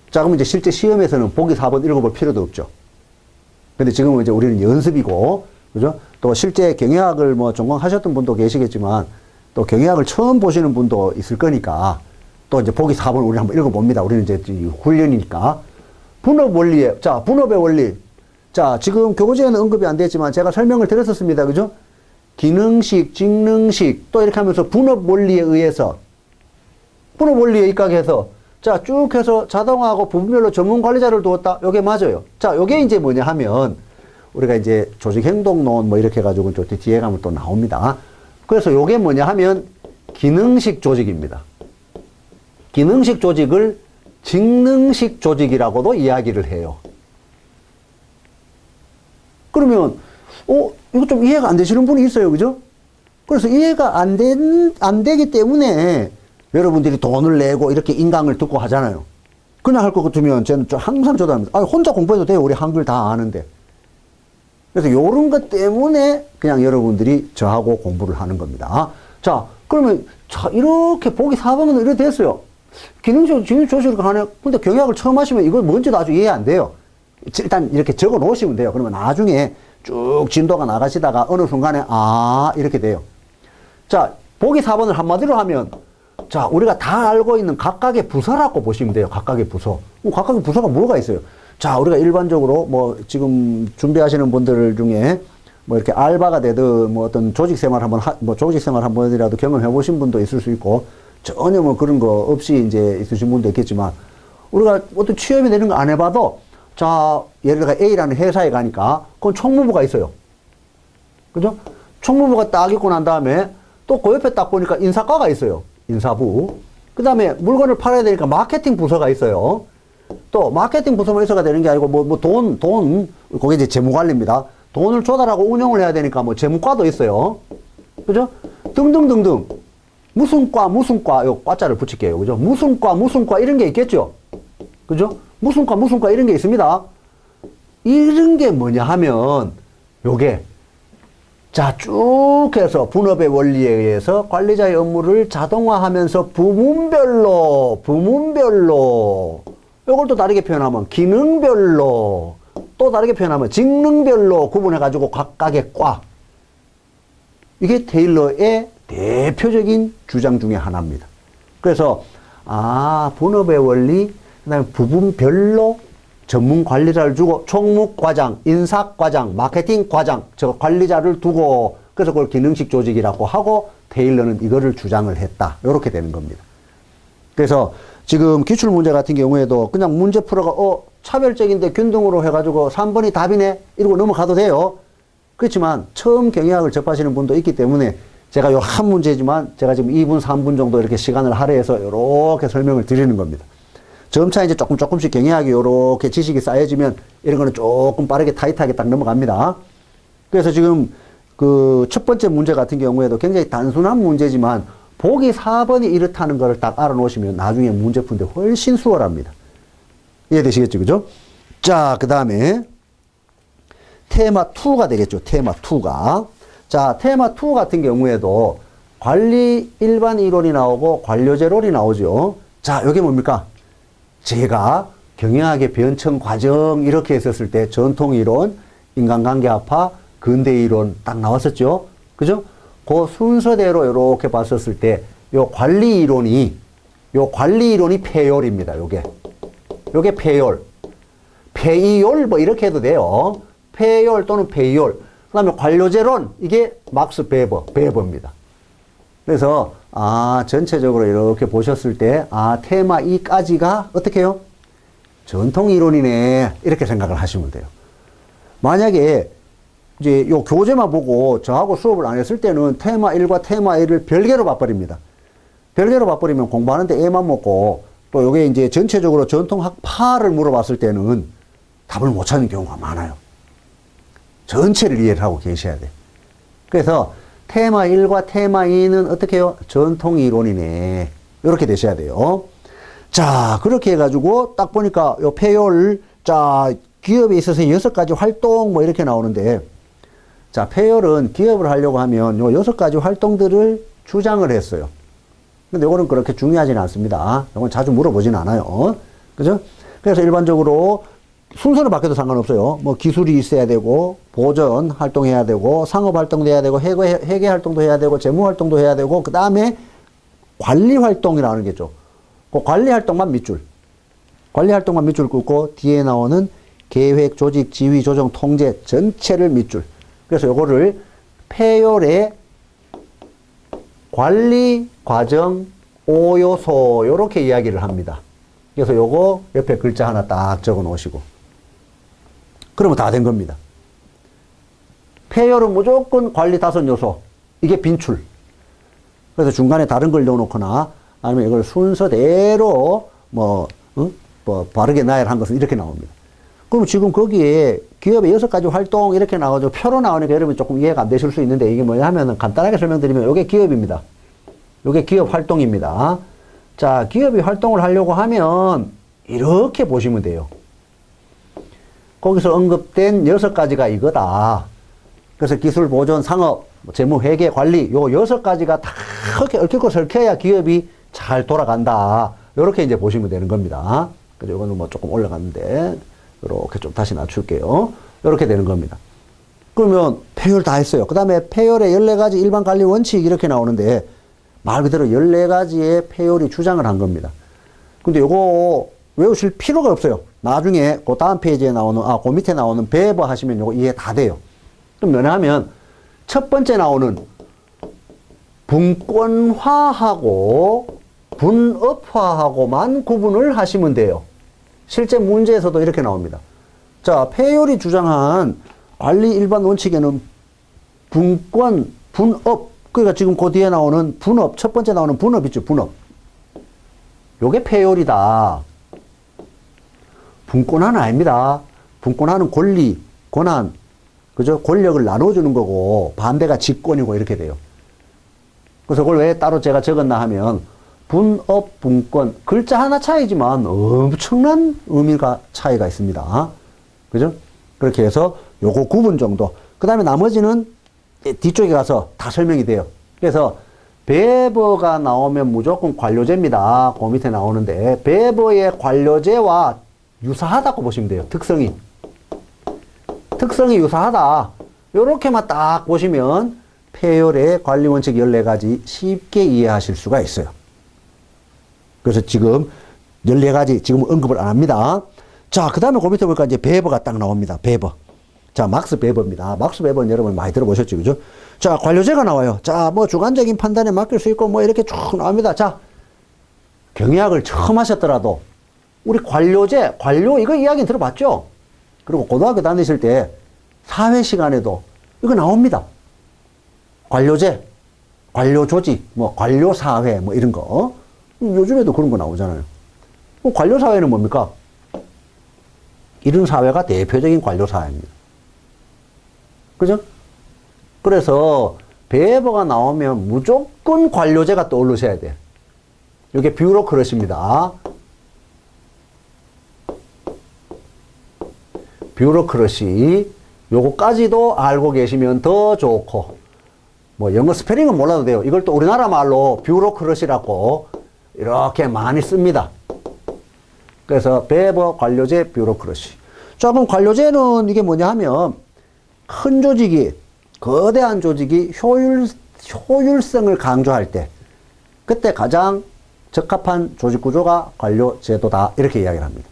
자, 그럼 이제 실제 시험에서는 보기 4번 읽어볼 필요도 없죠. 근데 지금은 이제 우리는 연습이고, 그죠? 또 실제 경영학을 전공하셨던 분도 계시겠지만, 또 경영학을 처음 보시는 분도 있을 거니까, 또 이제 보기 4번 우리 한번 읽어봅니다. 우리는 이제 훈련이니까. 분업 원리에, 분업의 원리. 자, 지금 교과서에는 언급이 안 됐지만 제가 설명을 드렸었습니다. 그죠? 기능식, 직능식, 또 이렇게 하면서 분업 원리에 의해서, 분업 원리에 입각해서, 자, 쭉 해서 자동화하고 부분별로 전문 관리자를 두었다. 요게 맞아요. 자, 요게 이제 뭐냐 하면, 우리가 이제 조직행동론 이렇게 해가지고 또 뒤에 가면 또 나옵니다. 그래서 요게 뭐냐 하면, 기능식 조직입니다. 기능식 조직을 직능식 조직이라고도 이야기를 해요. 그러면 이거 좀 이해가 안 되시는 분이 있어요. 그죠? 그래서 이해가 안 되기 때문에 여러분들이 돈을 내고 이렇게 인강을 듣고 하잖아요. 그냥 할 것 같으면 저는 항상 저도 합니다. 혼자 공부해도 돼요. 우리 한글 다 아는데. 그래서 요런 것 때문에 그냥 여러분들이 저하고 공부를 하는 겁니다. 자, 그러면 이렇게 보기 4번은 이렇게 됐어요. 기능식 조직을 하네. 근데 경영학을 처음 하시면 이거 뭔지도 아주 이해 안 돼요. 일단 이렇게 적어 놓으시면 돼요. 그러면 나중에 쭉 진도가 나가시다가 어느 순간에 이렇게 돼요. 자, 보기 4번을 한마디로 하면 자, 우리가 다 알고 있는 각각의 부서라고 보시면 돼요. 각각의 부서. 각각의 부서가 뭐가 있어요? 자, 우리가 일반적으로 지금 준비하시는 분들 중에 이렇게 알바가 되든 어떤 조직 생활 조직 생활 한 번이라도 경험해 보신 분도 있을 수 있고 전혀 그런 거 없이 이제 있으신 분도 있겠지만 우리가 어떤 취업이 되는 거 안 해봐도 자, 예를 들어 A라는 회사에 가니까 그건 총무부가 있어요. 그죠? 총무부가 딱 있고 난 다음에 또 그 옆에 딱 보니까 인사과가 있어요. 인사부. 그 다음에 물건을 팔아야 되니까 마케팅 부서가 있어요. 또 마케팅 부서만 있어가 되는 게 아니고 그게 이제 재무관리입니다. 돈을 조달하고 운영을 해야 되니까 재무과도 있어요. 그죠? 등등등등. 무슨 과, 요 과자를 붙일게요. 그죠? 무슨 과 이런 게 있겠죠? 그죠? 무슨 과 이런 게 있습니다. 이런 게 뭐냐 하면 요게 자, 쭉 해서 분업의 원리에 의해서 관리자의 업무를 자동화하면서 부문별로 요걸 또 다르게 표현하면 기능별로, 또 다르게 표현하면 직능별로 구분해가지고 각각의 과. 이게 테일러의 대표적인 주장 중에 하나입니다. 그래서 분업의 원리, 그다음에 부분별로 전문 관리자를 주고 총무과장, 인사과장, 마케팅과장, 저 관리자를 두고 그래서 그걸 기능식 조직이라고 하고 테일러는 이거를 주장을 했다. 이렇게 되는 겁니다. 그래서 지금 기출문제 같은 경우에도 그냥 문제 풀어가 차별적인데 균등으로 해가지고 3번이 답이네 이러고 넘어가도 돼요. 그렇지만 처음 경영학을 접하시는 분도 있기 때문에 제가 요 한 문제지만 제가 지금 2분, 3분 정도 이렇게 시간을 할애해서 이렇게 설명을 드리는 겁니다. 점차 이제 조금씩 경영학이 요렇게 지식이 쌓여지면 이런 거는 조금 빠르게 타이트하게 딱 넘어갑니다. 그래서 지금 그 첫 번째 문제 같은 경우에도 굉장히 단순한 문제지만 보기 4번이 이렇다는 걸 딱 알아놓으시면 나중에 문제 푸는데 훨씬 수월합니다. 이해되시겠죠? 그죠? 자, 그 다음에 테마 2가 되겠죠. 테마 2가. 자, 테마 2 같은 경우에도 관리 일반 이론이 나오고 관료제론이 나오죠. 자, 이게 뭡니까? 제가 경영학의 변천 과정 이렇게 했었을 때 전통 이론, 인간관계 합화, 근대 이론 딱 나왔었죠. 그죠? 그 순서대로 이렇게 봤었을 때 요 관리 이론이 폐율입니다. 요게 폐율. 폐이율 뭐 이렇게 해도 돼요. 폐율 또는 폐이율. 그다음에 관료제론 이게 막스 베버입니다. 그래서 전체적으로 이렇게 보셨을 때 테마 2까지가 어떻게 해요? 전통 이론이네 이렇게 생각을 하시면 돼요. 만약에 이제 요 교재만 보고 저하고 수업을 안 했을 때는 테마 1과 테마 2를 별개로 봐버립니다. 별개로 봐버리면 공부하는데 애만 먹고 또 요게 이제 전체적으로 전통 학파를 물어봤을 때는 답을 못 찾는 경우가 많아요. 전체를 이해를 하고 계셔야 돼요. 그래서 테마 1과 테마 2는 어떻게 해요? 전통 이론이네. 이렇게 되셔야 돼요. 자, 그렇게 해가지고 딱 보니까 요 폐율, 자, 기업에 있어서 6가지 활동 뭐 이렇게 나오는데, 자, 폐율은 기업을 하려고 하면 요 6가지 활동들을 주장을 했어요. 근데 요거는 그렇게 중요하지는 않습니다. 요건 자주 물어보진 않아요. 그죠? 그래서 일반적으로 순서를 바뀌어도 상관없어요. 뭐 기술이 있어야 되고, 보전 활동해야 되고, 상업 활동도 해야 되고, 회계 활동도 해야 되고, 재무 활동도 해야 되고, 그 다음에 관리 활동이라는 게 있죠. 그 관리 활동만 밑줄. 관리 활동만 밑줄 긋고, 뒤에 나오는 계획, 조직, 지휘, 조정, 통제 전체를 밑줄. 그래서 요거를 폐율의 관리 과정 5요소, 요렇게 이야기를 합니다. 그래서 요거 옆에 글자 하나 딱 적어 놓으시고. 그러면 다 된 겁니다. 폐율은 무조건 관리 5요소. 이게 빈출. 그래서 중간에 다른 걸 넣어놓거나 아니면 이걸 순서대로 바르게 나열한 것은 이렇게 나옵니다. 그럼 지금 거기에 기업의 6가지 활동 이렇게 나와서 표로 나오니까 여러분 조금 이해가 안 되실 수 있는데 이게 뭐냐 하면은 간단하게 설명드리면 이게 기업입니다. 이게 기업 활동입니다. 자, 기업이 활동을 하려고 하면 이렇게 보시면 돼요. 거기서 언급된 6가지가 이거다. 그래서 기술, 보존, 상업, 재무, 회계, 관리 요 6가지가 다 이렇게 얽히고 설켜야 기업이 잘 돌아간다. 이렇게 이제 보시면 되는 겁니다. 그래서 이거는 뭐 조금 올라갔는데 이렇게 좀 다시 낮출게요. 이렇게 되는 겁니다. 그러면 폐율 다 했어요. 그 다음에 폐율의 14가지 일반 관리 원칙 이렇게 나오는데 말 그대로 14가지의 폐율이 주장을 한 겁니다. 근데 요거 외우실 필요가 없어요. 나중에 그 다음 페이지에 나오는, 그 밑에 나오는 배버 하시면 요거 이해 다 돼요. 그럼 뭐냐면 첫 번째 나오는 분권화하고 분업화하고만 구분을 하시면 돼요. 실제 문제에서도 이렇게 나옵니다. 자, 폐율이 주장한 관리 일반 원칙에는 분권, 분업, 그러니까 지금 그 뒤에 나오는 분업, 첫 번째 나오는 분업 있죠, 분업. 요게 폐율이다. 분권화는 아닙니다. 분권화는 권리, 권한, 그죠? 권력을 나눠주는 거고, 반대가 직권이고 이렇게 돼요. 그래서 그걸 왜 따로 제가 적었나 하면, 분업, 분권, 글자 하나 차이지만 엄청난 의미가 차이가 있습니다. 그죠? 그렇게 해서 요거 구분 정도. 그 다음에 나머지는 뒤쪽에 가서 다 설명이 돼요. 그래서 배버가 나오면 무조건 관료제입니다. 그 밑에 나오는데 배버의 관료제와 유사하다고 보시면 돼요. 특성이 유사하다. 요렇게만 딱 보시면 폐혈의 관리원칙 14가지 쉽게 이해하실 수가 있어요. 그래서 지금 14가지 지금 언급을 안 합니다. 자, 그 다음에 그 밑에 보니까 이제 배버가 딱 나옵니다. 배버. 자, 막스 배버입니다. 막스 배버는 여러분 많이 들어보셨죠, 그죠? 자, 관료제가 나와요. 자, 뭐 주관적인 판단에 맡길 수 있고 뭐 이렇게 쭉 나옵니다. 자, 경의학을 처음 하셨더라도 우리 관료제, 관료 이거 이야기는 들어봤죠? 그리고 고등학교 다니실 때 사회 시간에도 이거 나옵니다. 관료제, 관료조직, 뭐 관료사회 뭐 이런 거. 요즘에도 그런 거 나오잖아요. 관료사회는 뭡니까? 이런 사회가 대표적인 관료사회입니다. 그죠? 그래서 배버가 나오면 무조건 관료제가 떠오르셔야 돼요. 이게 뷰로크러시입니다. 뷰로크러시. 요거까지도 알고 계시면 더 좋고, 뭐 영어 스페링은 몰라도 돼요. 이걸 또 우리나라 말로 뷰로크러시라고 이렇게 많이 씁니다. 그래서 배버, 관료제, 뷰로크러시. 자, 그럼 관료제는 이게 뭐냐 하면 큰 조직이, 거대한 조직이 효율성을 강조할 때 그때 가장 적합한 조직 구조가 관료제도다. 이렇게 이야기를 합니다.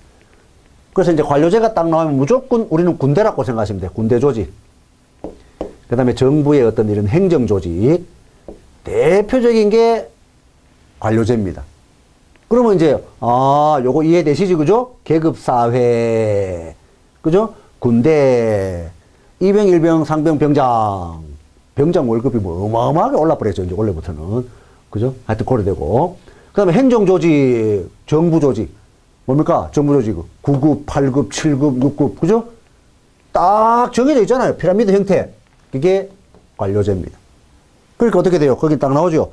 그래서 이제 관료제가 딱 나오면 무조건 우리는 군대라고 생각하시면 돼요. 군대 조직. 그 다음에 정부의 어떤 이런 행정 조직. 대표적인 게 관료제입니다. 그러면 이제, 요거 이해되시지, 그죠? 계급사회. 그죠? 군대. 이병, 일병, 상병, 병장. 병장 월급이 뭐 어마어마하게 올라버렸죠, 이제 원래부터는. 그죠? 하여튼 고려되고. 그 다음에 행정조직, 정부조직. 뭡니까? 정부조직. 9급, 8급, 7급, 6급. 그죠? 딱 정해져 있잖아요. 피라미드 형태. 그게 관료제입니다. 그러니까 어떻게 돼요? 거기 딱 나오죠?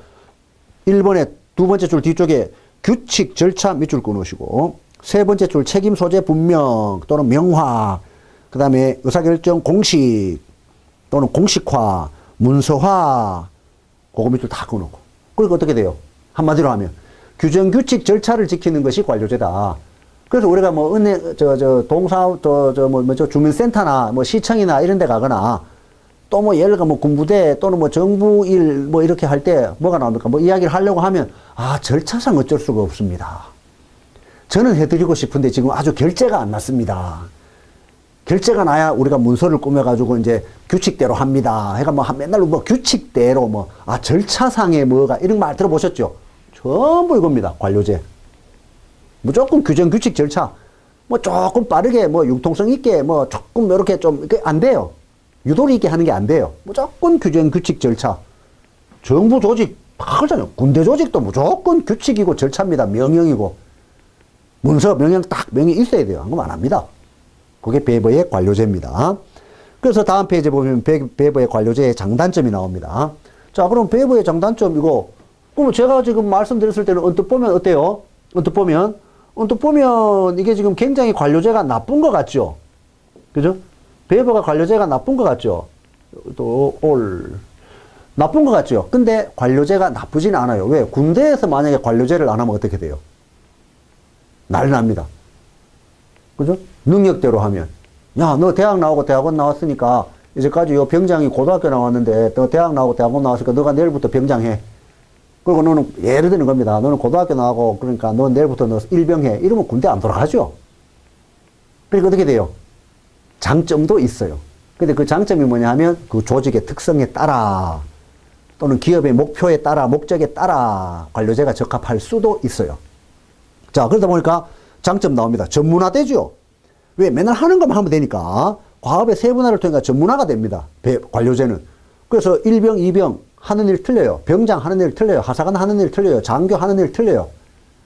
1번에 두 번째 줄 뒤쪽에 규칙, 절차 밑줄 끊으시고, 세 번째 줄 책임 소재 분명 또는 명화, 그 다음에 의사결정 공식 또는 공식화, 문서화, 그거 밑줄 다 끊어놓고. 그러니까 어떻게 돼요? 한마디로 하면 규정, 규칙, 절차를 지키는 것이 관료제다. 그래서 우리가 뭐 주민센터나 뭐 시청이나 이런 데 가거나 또 뭐 예를 들어 뭐 군부대 또는 뭐 정부 일 뭐 이렇게 할 때 뭐가 나옵니까? 뭐 이야기를 하려고 하면 절차상 어쩔 수가 없습니다. 저는 해드리고 싶은데 지금 아주 결재가 안 났습니다. 결재가 나야 우리가 문서를 꾸며가지고 이제 규칙대로 합니다. 그러니까 뭐 맨날 뭐 규칙대로 뭐 절차상에 뭐가 이런 말 들어보셨죠? 전부 이겁니다. 관료제. 무조건 규정, 규칙, 절차. 뭐 조금 빠르게 뭐 융통성 있게 뭐 조금 이렇게 좀 안 돼요. 유도리 있게 하는 게 안 돼요. 무조건 규정, 규칙, 절차. 정부 조직 다 그러잖아요. 군대 조직도 무조건 규칙이고 절차입니다. 명령이고. 문서, 명령 딱 명이 있어야 돼요. 그럼 안 합니다. 그게 배버의 관료제입니다. 그래서 다음 페이지에 보면 배버의 관료제의 장단점이 나옵니다. 자, 그럼 배버의 장단점 이거, 그럼 제가 지금 말씀드렸을 때는 언뜻 보면 어때요? 언뜻 보면 이게 지금 굉장히 관료제가 나쁜 것 같죠? 그죠? 배버가 관료제가 나쁜 것 같죠? 나쁜 것 같죠? 근데 관료제가 나쁘진 않아요. 왜? 군대에서 만약에 관료제를 안 하면 어떻게 돼요? 난리 납니다. 그죠? 능력대로 하면. 야, 너 대학 나오고 대학원 나왔으니까 이제까지 요 병장이 고등학교 나왔는데 너 대학 나오고 대학원 나왔으니까 너가 내일부터 병장해. 그리고 너는 예를 드는 겁니다. 너는 고등학교 나오고 그러니까 너 내일부터 너 일병해. 이러면 군대 안 돌아가죠. 그러니까 어떻게 돼요? 장점도 있어요. 근데 그 장점이 뭐냐 하면 그 조직의 특성에 따라 또는 기업의 목표에 따라 목적에 따라 관료제가 적합할 수도 있어요. 자, 그러다 보니까 장점 나옵니다. 전문화되죠. 왜? 맨날 하는 것만 하면 되니까 과업의 세분화를 통해 전문화가 됩니다. 관료제는. 그래서 1병, 2병 하는 일 틀려요. 병장 하는 일 틀려요. 하사관 하는 일 틀려요. 장교 하는 일 틀려요.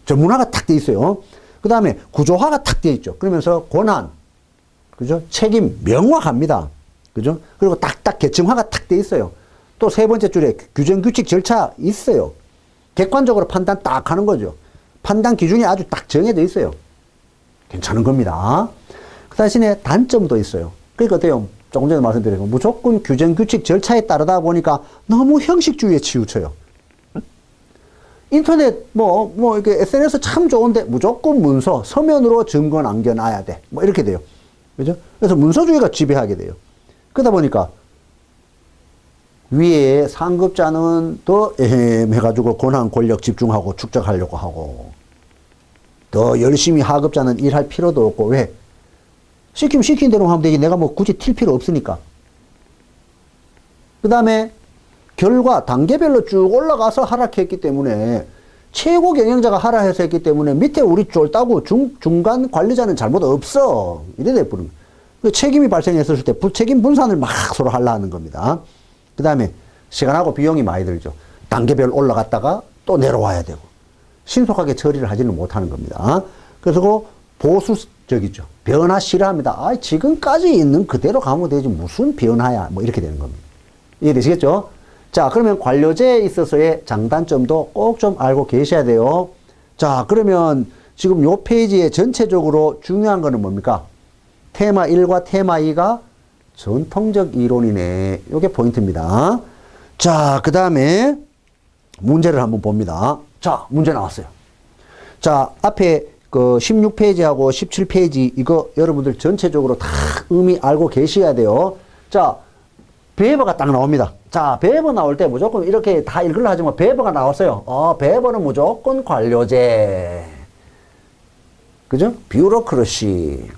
전문화가 딱 돼 있어요. 그 다음에 구조화가 딱 돼 있죠. 그러면서 권한, 그죠? 책임 명확합니다. 그죠? 그리고 딱딱 계층화가 딱 돼 있어요. 또 세 번째 줄에 규정, 규칙, 절차 있어요. 객관적으로 판단 딱 하는 거죠. 판단 기준이 아주 딱 정해져 있어요. 괜찮은 겁니다. 그 대신에 단점도 있어요. 그러니까 어때요? 조금 전에 말씀드린 거 무조건 규정, 규칙, 절차에 따르다 보니까 너무 형식주의에 치우쳐요. 인터넷, 이렇게 SNS 참 좋은데 무조건 문서, 서면으로 증거 남겨놔야 돼. 뭐 이렇게 돼요. 그죠? 그래서 문서주의가 지배하게 돼요. 그러다 보니까 위에 상급자는 더 해가지고 권한, 권력 집중하고 축적하려고 하고 더 열심히 하급자는 일할 필요도 없고 왜? 시키면 시킨 대로 하면 되지 내가 뭐 굳이 튈 필요 없으니까. 그 다음에 결과 단계별로 쭉 올라가서 하락했기 때문에 최고 경영자가 하락해서 했기 때문에 밑에 우리 쫄따구 중간 관리자는 잘못 없어. 이래 돼버린 그 책임이 발생했을 때 책임 분산을 막 서로 하려 하는 겁니다. 그 다음에 시간하고 비용이 많이 들죠. 단계별 올라갔다가 또 내려와야 되고 신속하게 처리를 하지는 못하는 겁니다. 그래서 그 보수적이죠. 변화 싫어합니다. 지금까지 있는 그대로 가면 되지 무슨 변화야 뭐 이렇게 되는 겁니다. 이해되시겠죠? 자, 그러면 관료제에 있어서의 장단점도 꼭 좀 알고 계셔야 돼요. 자, 그러면 지금 요 페이지에 전체적으로 중요한 거는 뭡니까? 테마 1과 테마 2가 전통적 이론이네. 요게 포인트입니다. 자, 그 다음에 문제를 한번 봅니다. 자, 문제 나왔어요. 자, 앞에 그 16페이지하고 17페이지 이거 여러분들 전체적으로 다 의미 알고 계셔야 돼요. 자, 배버가 딱 나옵니다. 자, 배버 나올 때 무조건 이렇게 다 읽으려 하지만 배버가 나왔어요. 배버는 무조건 관료제. 그죠? 뷰로크러시.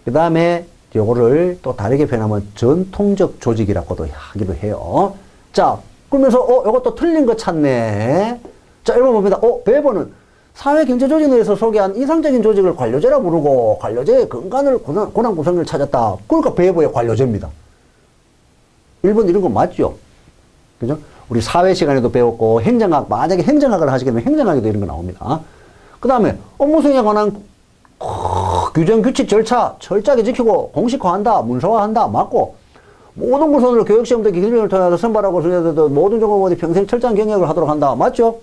그 다음에 요거를 또 다르게 표현하면 전통적 조직이라고도 하기도 해요. 자, 그러면서 요것도 틀린 거 찾네. 자, 읽어봅니다. 배버는 사회경제조직에서 소개한 이상적인 조직을 관료제라 부르고 관료제의 근간을 권한 구성을 찾았다. 그러니까 배버의 관료제입니다. 1번 이런 거 맞죠? 그죠? 우리 사회 시간에도 배웠고 행정학, 만약에 행정학을 하시게 되면 행정학에도 이런 거 나옵니다. 그 다음에 업무 수행에 관한 규정, 규칙, 절차 철저하게 지키고 공식화한다, 문서화한다, 맞고 모든 구성을 교육시험 등기 기준을 통해서 선발하고 모든 종목원이 평생 철저한 경영을 하도록 한다. 맞죠?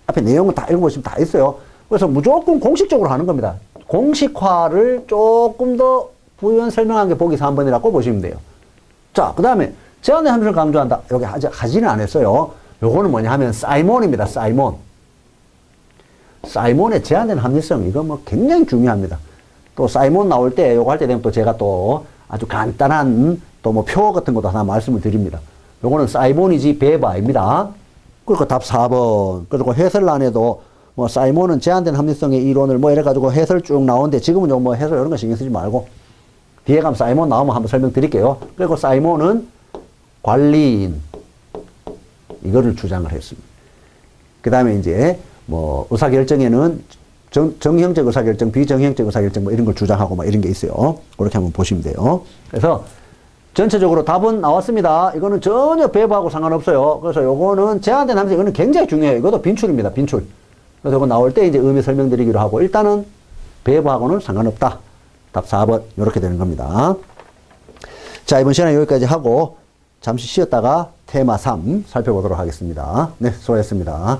앞에 내용은 다 읽어보시면 다 있어요. 그래서 무조건 공식적으로 하는 겁니다. 공식화를 조금 더 부연 설명한 게 보기 3번이라고 보시면 돼요. 자, 그 다음에 제안의 함수를 강조한다. 여기 아직 하지는 않았어요. 요거는 뭐냐 하면 사이몬입니다. 사이몬. 사이몬의 제한된 합리성 이거 뭐 굉장히 중요합니다. 또 사이몬 나올 때 요거 할 때 되면 또 제가 또 아주 간단한 또 뭐 표 같은 것도 하나 말씀을 드립니다. 요거는 사이몬이지 배바입니다. 그리고 답 4번. 그리고 해설란에도 뭐 사이몬은 제한된 합리성의 이론을 뭐 이래가지고 해설 쭉 나오는데 지금은 뭐 해설 이런 거 신경 쓰지 말고 뒤에 가면 사이몬 나오면 한번 설명드릴게요. 그리고 사이몬은 관리인 이거를 주장을 했습니다. 그 다음에 이제 뭐 의사결정에는 정형적 의사결정, 비정형적 의사결정 뭐 이런 걸 주장하고 막 이런 게 있어요. 그렇게 한번 보시면 돼요. 그래서 전체적으로 답은 나왔습니다. 이거는 전혀 배부하고 상관없어요. 그래서 요거는 제한된 함수 이거는 굉장히 중요해요. 이것도 빈출입니다. 빈출. 그래서 이거 나올 때 이제 의미 설명드리기로 하고 일단은 배부하고는 상관없다. 답 4번 이렇게 되는 겁니다. 자, 이번 시간에 여기까지 하고 잠시 쉬었다가 테마 3 살펴보도록 하겠습니다. 네, 수고하셨습니다.